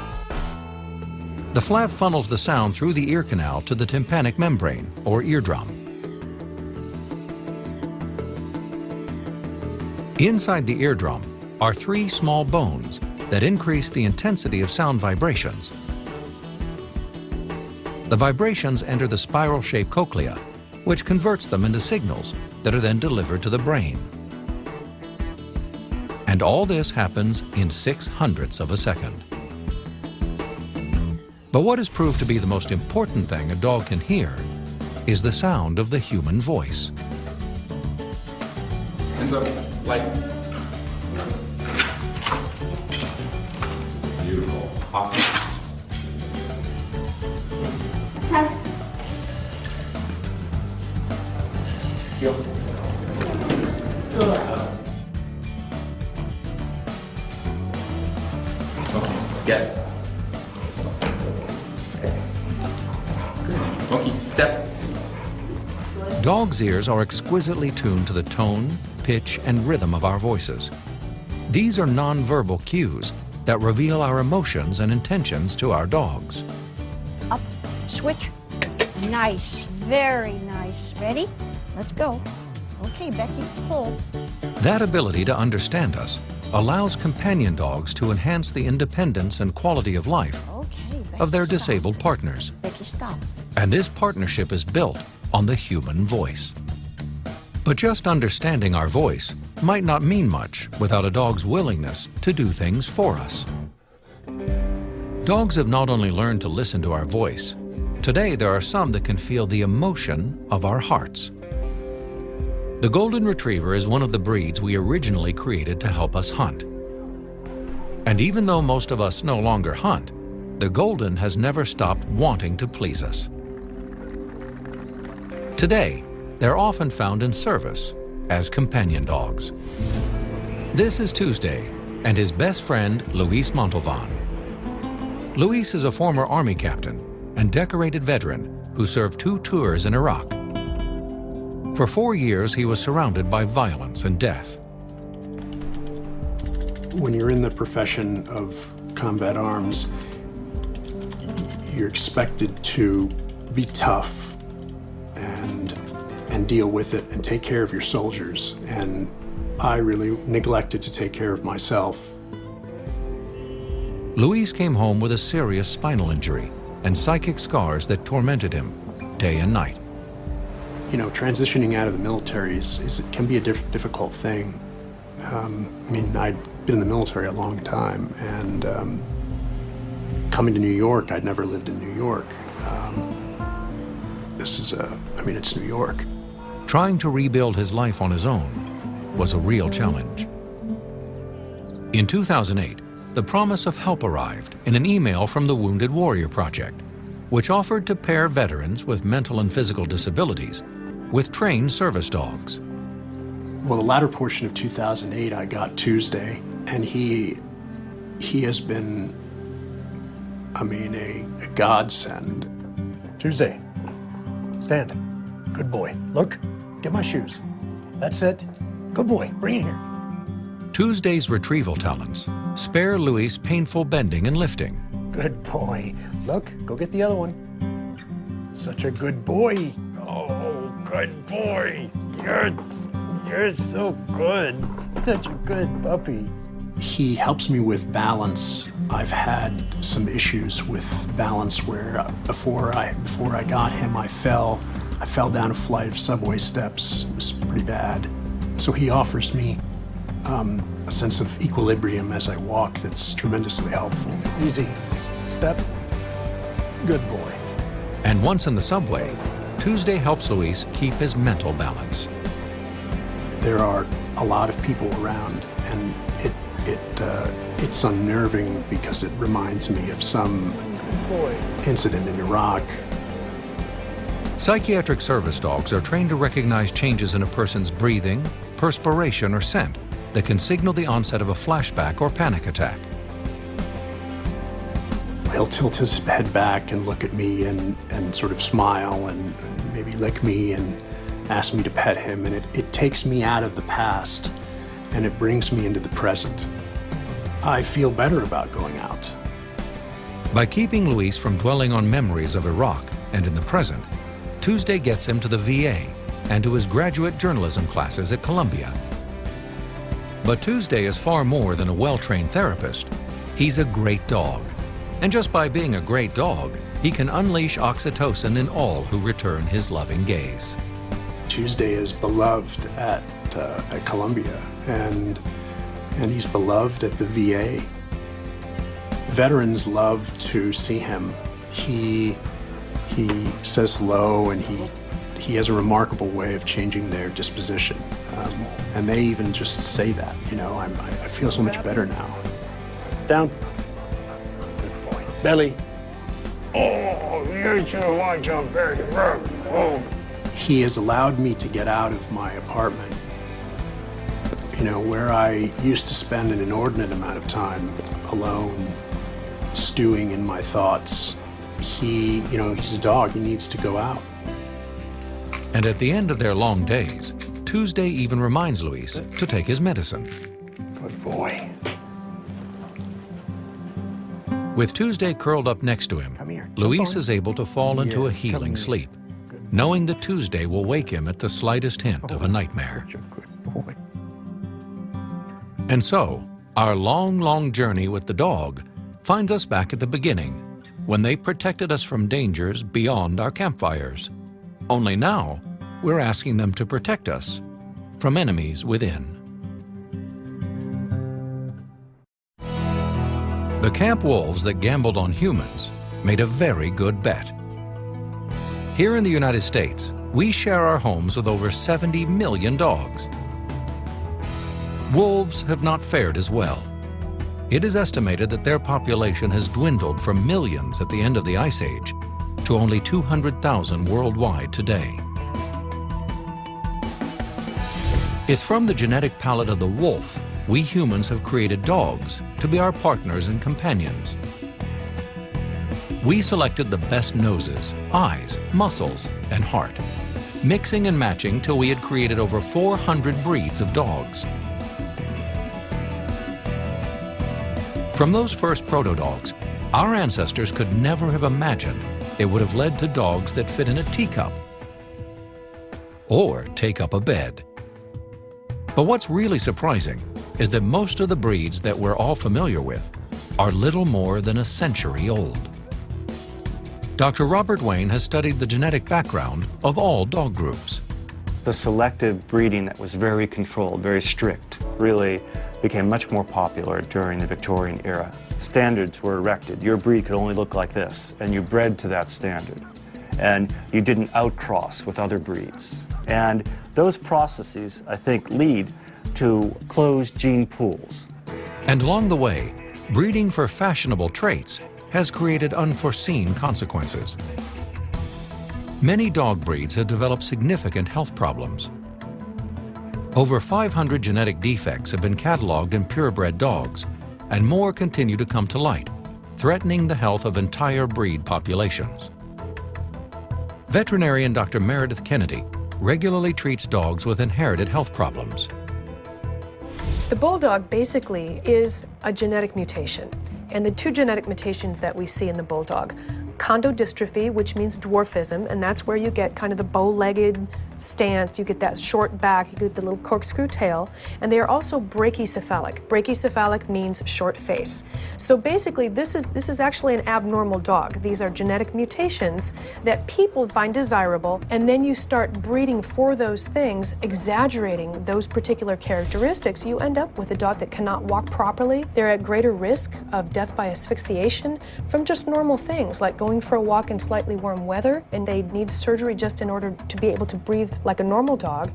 The flap funnels the sound through the ear canal to the tympanic membrane, or eardrum. Inside the eardrum are 3 small bones that increase the intensity of sound vibrations. The vibrations enter the spiral-shaped cochlea, which converts them into signals that are then delivered to the brain. And all this happens in 0.06 of a second. But what has proved to be the most important thing a dog can hear is the sound of the human voice. Hands up, light. Beautiful. Awesome. Feel. Okay, get. Okay. Good. Monkey, step. Dogs' ears are exquisitely tuned to the tone, pitch, and rhythm of our voices. These are nonverbal cues that reveal our emotions and intentions to our dogs. Up, switch. Nice, very nice. Ready? Let's go. Okay, Becky, pull. That ability to understand us allows companion dogs to enhance the independence and quality of life of their disabled partners. Becky, stop. And this partnership is built on the human voice. But just understanding our voice might not mean much without a dog's willingness to do things for us. Dogs have not only learned to listen to our voice, today there are some that can feel the emotion of our hearts. The Golden Retriever is one of the breeds we originally created to help us hunt. And even though most of us no longer hunt, the Golden has never stopped wanting to please us. Today, they're often found in service as companion dogs. This is Tuesday, and his best friend, Luis Montalvan. Luis is a former Army captain and decorated veteran who served 2 tours in Iraq. For 4 years, he was surrounded by violence and death. When you're in the profession of combat arms, you're expected to be tough and deal with it and take care of your soldiers. And I really neglected to take care of myself. Luis came home with a serious spinal injury and psychic scars that tormented him day and night. You know, transitioning out of the military can be a difficult thing. I mean, I'd been in the military a long time, and coming to New York, I'd never lived in New York. It's New York. Trying to rebuild his life on his own was a real challenge. In 2008, the promise of help arrived in an email from the Wounded Warrior Project, which offered to pair veterans with mental and physical disabilities with trained service dogs. Well, the latter portion of 2008, I got Tuesday, and he has been, a godsend. Tuesday, stand. Good boy. Look, get my shoes. That's it. Good boy, bring it here. Tuesday's retrieval talents spare Luis painful bending and lifting. Good boy. Look, go get the other one. Such a good boy. Oh, good boy. You're so good. Such a good puppy. He helps me with balance. I've had some issues with balance where before I got him, I fell down a flight of subway steps. It was pretty bad. So he offers me a sense of equilibrium as I walk that's tremendously helpful. Easy. Step. Good boy. And once in the subway, Tuesday helps Luis keep his mental balance. There are a lot of people around, and it's unnerving because it reminds me of some incident in Iraq. Psychiatric service dogs are trained to recognize changes in a person's breathing, perspiration, or scent that can signal the onset of a flashback or panic attack. He'll tilt his head back and look at me and sort of smile and maybe lick me and ask me to pet him, and it takes me out of the past and it brings me into the present. I feel better about going out. By keeping Luis from dwelling on memories of Iraq and in the present, Tuesday gets him to the VA and to his graduate journalism classes at Columbia. But Tuesday is far more than a well-trained therapist. He's a great dog. And just by being a great dog, he can unleash oxytocin in all who return his loving gaze. Tuesday is beloved at Columbia, and he's beloved at the VA. Veterans love to see him. He says hello, and he has a remarkable way of changing their disposition. And they even just say that, you know, I feel so much better now. Down. Good boy. Belly. Oh, you should watch your belly. Oh. He has allowed me to get out of my apartment, you know, where I used to spend an inordinate amount of time alone, stewing in my thoughts. He's a dog, he needs to go out. And at the end of their long days, Tuesday even reminds Luis to take his medicine. Good boy. With Tuesday curled up next to him, Luis is able to fall into a healing sleep, knowing that Tuesday will wake him at the slightest hint of a nightmare. And so, our long, long journey with the dog finds us back at the beginning, when they protected us from dangers beyond our campfires. Only now, we're asking them to protect us from enemies within. The camp wolves that gambled on humans made a very good bet. Here in the United States, we share our homes with over 70 million dogs. Wolves have not fared as well. It is estimated that their population has dwindled from millions at the end of the Ice Age to only 200,000 worldwide today. It's from the genetic palette of the wolf we humans have created dogs to be our partners and companions. We selected the best noses, eyes, muscles, and heart, mixing and matching till we had created over 400 breeds of dogs. From those first proto-dogs, our ancestors could never have imagined it would have led to dogs that fit in a teacup or take up a bed. But what's really surprising is that most of the breeds that we're all familiar with are little more than a century old. Dr. Robert Wayne has studied the genetic background of all dog groups. The selective breeding that was very controlled, very strict, really became much more popular during the Victorian era. Standards were erected. Your breed could only look like this, and you bred to that standard. And you didn't outcross with other breeds. And those processes, I think, lead to closed gene pools. And along the way, breeding for fashionable traits has created unforeseen consequences. Many dog breeds have developed significant health problems. Over 500 genetic defects have been cataloged in purebred dogs, and more continue to come to light, threatening the health of entire breed populations. Veterinarian Dr. Meredith Kennedy regularly treats dogs with inherited health problems. The bulldog basically is a genetic mutation, and the two genetic mutations that we see in the bulldog, chondrodystrophy, which means dwarfism, and that's where you get kind of the bow-legged stance, you get that short back, you get the little corkscrew tail, and they are also brachycephalic. Brachycephalic means short face. So basically this is actually an abnormal dog. These are genetic mutations that people find desirable, and then you start breeding for those things, exaggerating those particular characteristics. You end up with a dog that cannot walk properly. They're at greater risk of death by asphyxiation from just normal things like going for a walk in slightly warm weather, and they need surgery just in order to be able to breathe like a normal dog,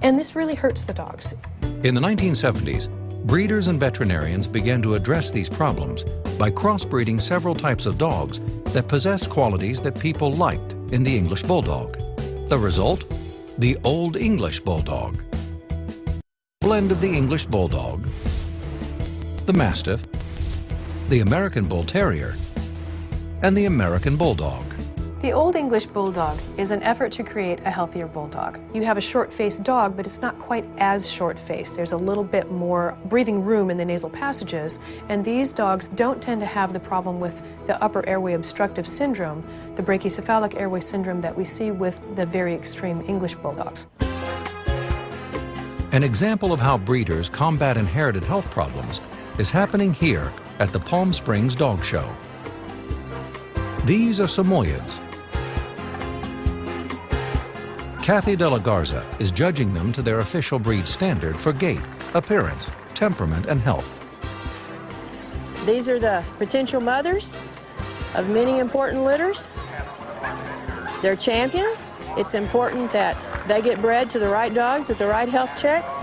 and this really hurts the dogs. In the 1970s, breeders and veterinarians began to address these problems by crossbreeding several types of dogs that possess qualities that people liked in the English Bulldog. The result? The Old English Bulldog. Blend of the English Bulldog, the Mastiff, the American Bull Terrier, and the American Bulldog. The Old English Bulldog is an effort to create a healthier bulldog. You have a short-faced dog, but it's not quite as short-faced. There's a little bit more breathing room in the nasal passages, and these dogs don't tend to have the problem with the upper airway obstructive syndrome, the brachycephalic airway syndrome that we see with the very extreme English Bulldogs. An example of how breeders combat inherited health problems is happening here at the Palm Springs Dog Show. These are Samoyeds. Kathy De La Garza is judging them to their official breed standard for gait, appearance, temperament, and health. These are the potential mothers of many important litters. They're champions. It's important that they get bred to the right dogs with the right health checks,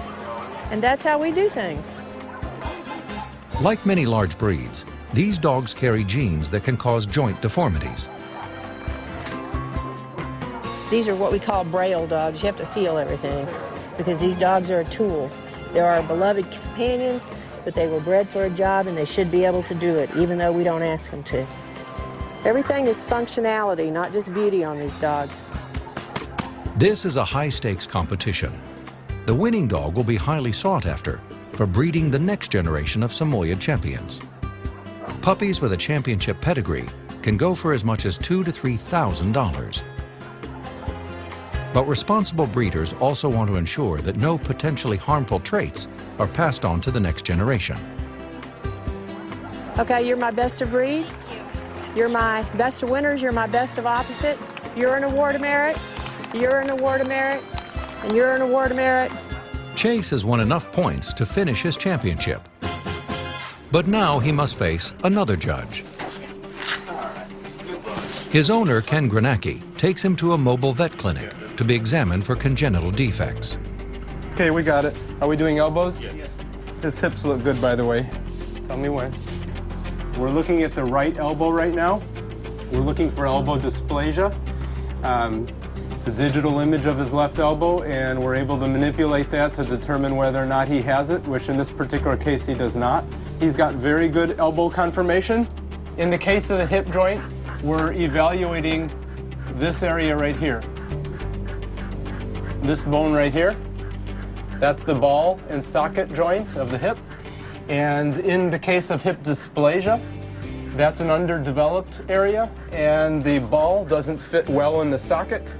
and that's how we do things. Like many large breeds, these dogs carry genes that can cause joint deformities. These are what we call braille dogs. You have to feel everything because these dogs are a tool. They're our beloved companions, but they were bred for a job and they should be able to do it, even though we don't ask them to. Everything is functionality, not just beauty on these dogs. This is a high-stakes competition. The winning dog will be highly sought after for breeding the next generation of Samoyed champions. Puppies with a championship pedigree can go for as much as $2,000 to $3,000. But responsible breeders also want to ensure that no potentially harmful traits are passed on to the next generation. Okay, you're my best of breed. You're my best of winners. You're my best of opposite. You're an award of merit. You're an award of merit. And you're an award of merit. Chase has won enough points to finish his championship. But now he must face another judge. His owner, Ken Granacki, takes him to a mobile vet clinic to be examined for congenital defects. Okay, we got it. Are we doing elbows? Yes. His hips look good, by the way. Tell me when. We're looking at the right elbow right now. We're looking for elbow dysplasia. It's a digital image of his left elbow, and we're able to manipulate that to determine whether or not he has it, which in this particular case he does not. He's got very good elbow conformation. In the case of the hip joint, we're evaluating this area right here. This bone right here, that's the ball and socket joint of the hip. And in the case of hip dysplasia, that's an underdeveloped area, and the ball doesn't fit well in the socket.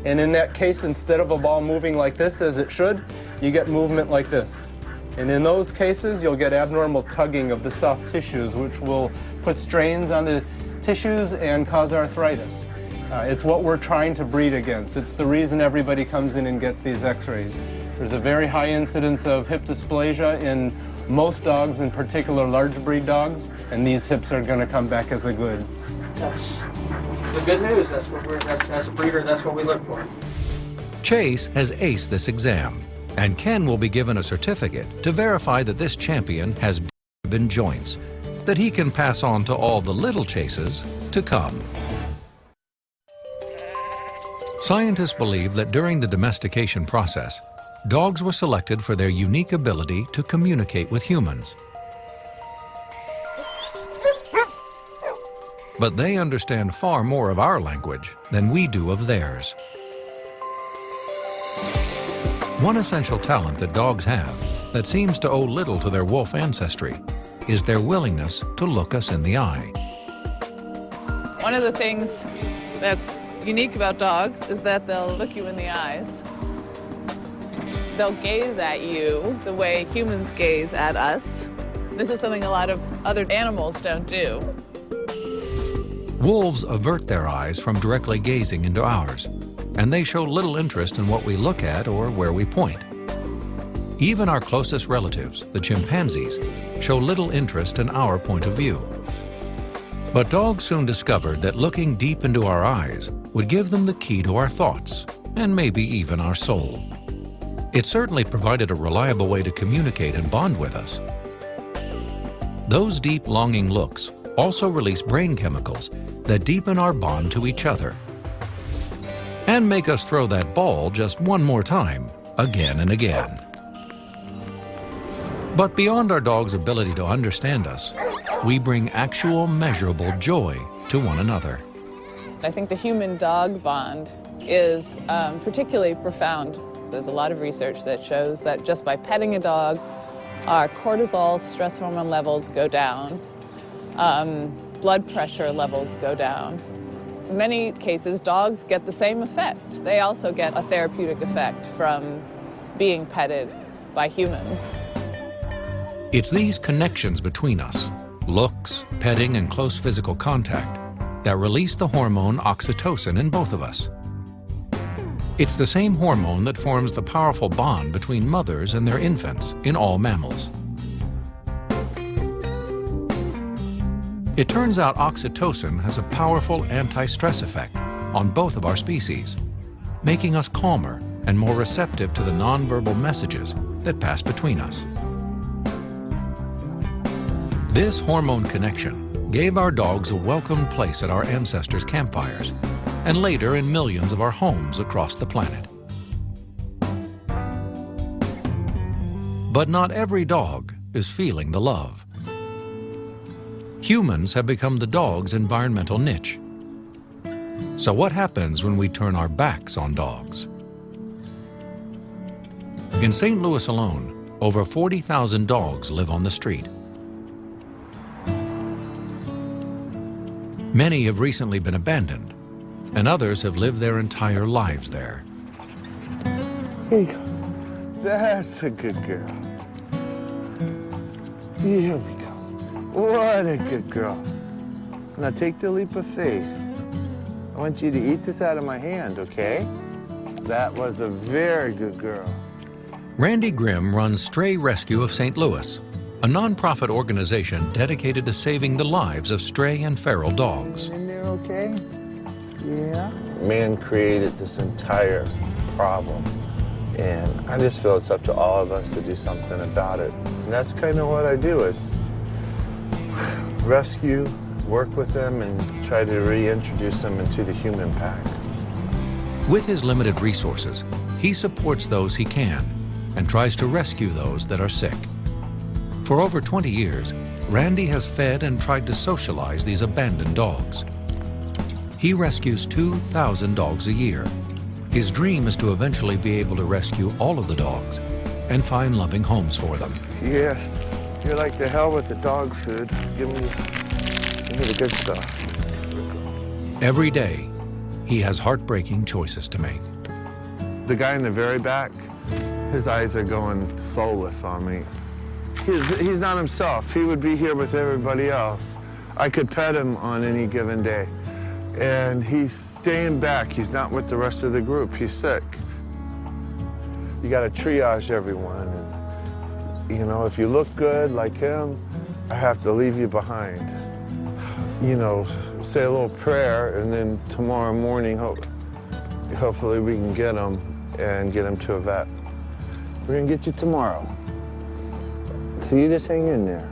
And in that case, instead of a ball moving like this as it should, you get movement like this. And in those cases, you'll get abnormal tugging of the soft tissues, which will put strains on the tissues and cause arthritis. It's what we're trying to breed against. It's the reason everybody comes in and gets these x-rays. There's a very high incidence of hip dysplasia in most dogs, in particular large breed dogs, and these hips are going to come back as a good. That's the good news. That's what as a breeder, that's what we look for. Chase has aced this exam, and Ken will be given a certificate to verify that this champion has been joints, that he can pass on to all the little Chases to come. Scientists believe that during the domestication process, dogs were selected for their unique ability to communicate with humans. But they understand far more of our language than we do of theirs. One essential talent that dogs have that seems to owe little to their wolf ancestry is their willingness to look us in the eye. One of the things that's unique about dogs is that they'll look you in the eyes. They'll gaze at you the way humans gaze at us. This is something a lot of other animals don't do. Wolves avert their eyes from directly gazing into ours, and they show little interest in what we look at or where we point. Even our closest relatives, the chimpanzees, show little interest in our point of view. But dogs soon discovered that looking deep into our eyes would give them the key to our thoughts, and maybe even our soul. It certainly provided a reliable way to communicate and bond with us. Those deep, longing looks also release brain chemicals that deepen our bond to each other and make us throw that ball just one more time, again and again. But beyond our dog's ability to understand us, we bring actual, measurable joy to one another. I think the human-dog bond is particularly profound. There's a lot of research that shows that just by petting a dog, our cortisol, stress hormone levels go down, blood pressure levels go down. In many cases, dogs get the same effect. They also get a therapeutic effect from being petted by humans. It's these connections between us, looks, petting, and close physical contact, that release the hormone oxytocin in both of us. It's the same hormone that forms the powerful bond between mothers and their infants in all mammals. It turns out oxytocin has a powerful anti-stress effect on both of our species, making us calmer and more receptive to the nonverbal messages that pass between us. This hormone connection gave our dogs a welcomed place at our ancestors' campfires, and later in millions of our homes across the planet. But not every dog is feeling the love. Humans have become the dog's environmental niche. So what happens when we turn our backs on dogs? In St. Louis alone, over 40,000 dogs live on the street. Many have recently been abandoned, and others have lived their entire lives there. Here you go. That's a good girl. Here we go. What a good girl. Now take the leap of faith. I want you to eat this out of my hand, okay? That was a very good girl. Randy Grimm runs Stray Rescue of St. Louis, a nonprofit organization dedicated to saving the lives of stray and feral dogs. In there okay? Yeah. Man created this entire problem, and I just feel it's up to all of us to do something about it. And that's kind of what I do, is rescue, work with them, and try to reintroduce them into the human pack. With his limited resources, he supports those he can and tries to rescue those that are sick. For over 20 years, Randy has fed and tried to socialize these abandoned dogs. He rescues 2,000 dogs a year. His dream is to eventually be able to rescue all of the dogs and find loving homes for them. Yes, you're like the hell with the dog food. Give me the good stuff. Every day, he has heartbreaking choices to make. The guy in the very back, his eyes are going soulless on me. He's not himself. He would be here with everybody else. I could pet him on any given day. And he's staying back. He's not with the rest of the group. He's sick. You got to triage everyone. And, you know, if you look good like him, I have to leave you behind. You know, say a little prayer, and then tomorrow morning, hopefully we can get him and get him to a vet. We're going to get you tomorrow. So you just hang in there.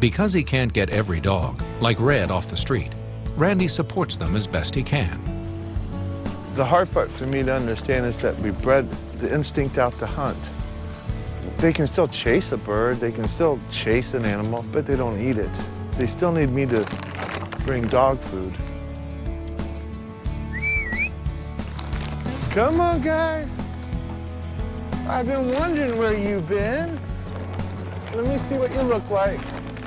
Because he can't get every dog, like Red off the street, Randy supports them as best he can. The hard part for me to understand is that we bred the instinct out to hunt. They can still chase a bird, they can still chase an animal, but they don't eat it. They still need me to bring dog food. Come on, guys. I've been wondering where you've been. Let me see what you look like.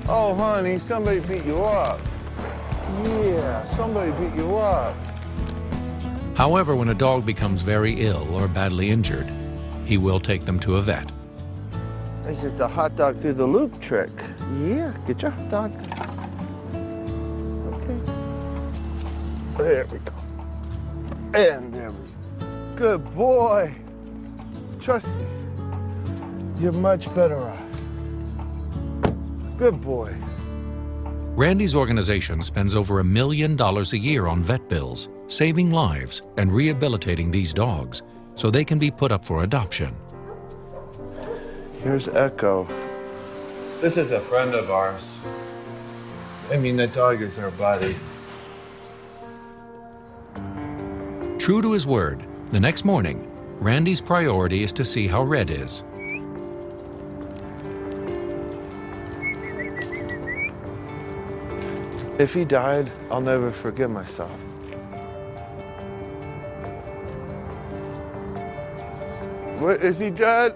Oh, honey, somebody beat you up. Yeah, somebody beat you up. However, when a dog becomes very ill or badly injured, he will take them to a vet. This is the hot dog through the loop trick. Yeah, get your hot dog. Okay. There we go. And there we go. Good boy. Trust me, you're much better off. Good boy. Randy's organization spends over $1 million a year on vet bills, saving lives and rehabilitating these dogs so they can be put up for adoption. Here's Echo. This is a friend of ours. I mean, the dog is our buddy. True to his word, the next morning, Randy's priority is to see how Red is. If he died, I'll never forgive myself. What, is he dead?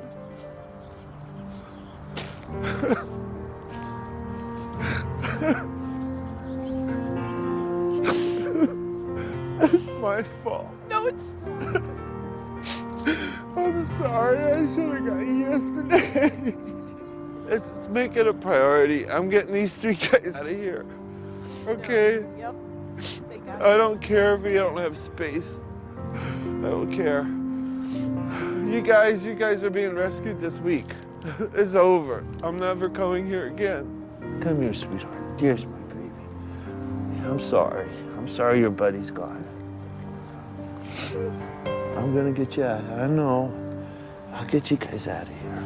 It's my fault. No, it's... I'm sorry, I should have got you yesterday. Let's make it a priority. I'm getting these 3 guys out of here. Okay? Yep. I don't care if you don't have space. I don't care. You guys are being rescued this week. It's over. I'm never coming here again. Come here, sweetheart. Here's my baby. I'm sorry. I'm sorry your buddy's gone. I'm gonna get you out. I know. I'll get you guys out of here.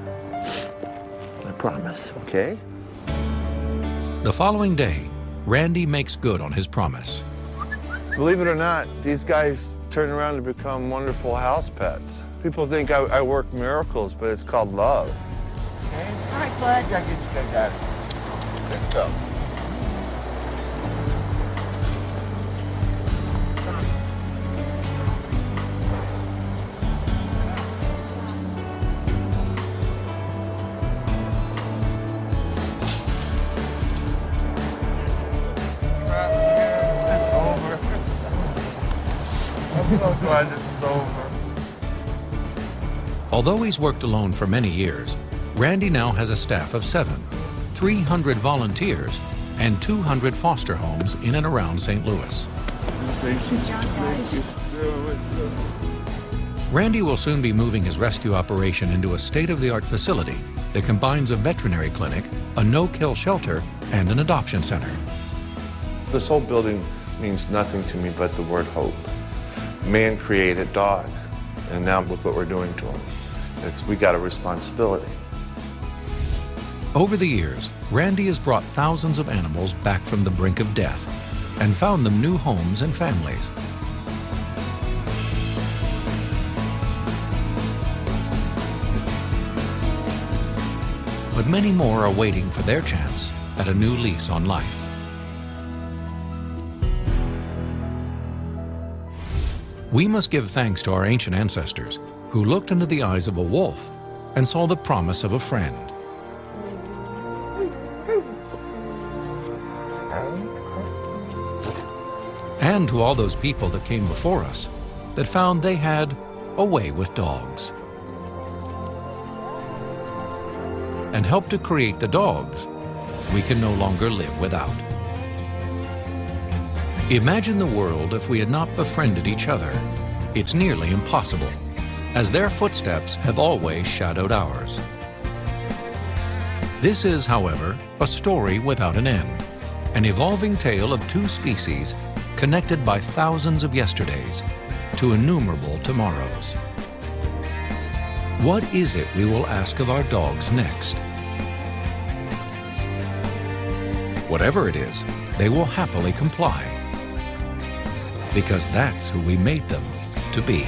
I promise, okay? The following day, Randy makes good on his promise. Believe it or not, these guys turn around to become wonderful house pets. People think I work miracles, but it's called love. Okay. All right, Bud. I'll get you guys out of here. Let's go. I'm so glad this is over. Although he's worked alone for many years, Randy now has a staff of 7, 300 volunteers, and 200 foster homes in and around St. Louis. Randy will soon be moving his rescue operation into a state-of-the-art facility that combines a veterinary clinic, a no-kill shelter, and an adoption center. This whole building means nothing to me but the word hope. Man created dog, and now look what we're doing to him. We got a responsibility. Over the years, Randy has brought thousands of animals back from the brink of death and found them new homes and families. But many more are waiting for their chance at a new lease on life. We must give thanks to our ancient ancestors who looked into the eyes of a wolf and saw the promise of a friend. And to all those people that came before us that found they had a way with dogs, and helped to create the dogs we can no longer live without. Imagine the world if we had not befriended each other. It's nearly impossible, as their footsteps have always shadowed ours. This is, however, a story without an end, an evolving tale of two species connected by thousands of yesterdays to innumerable tomorrows. What is it we will ask of our dogs next? Whatever it is, they will happily comply, because that's who we made them to be.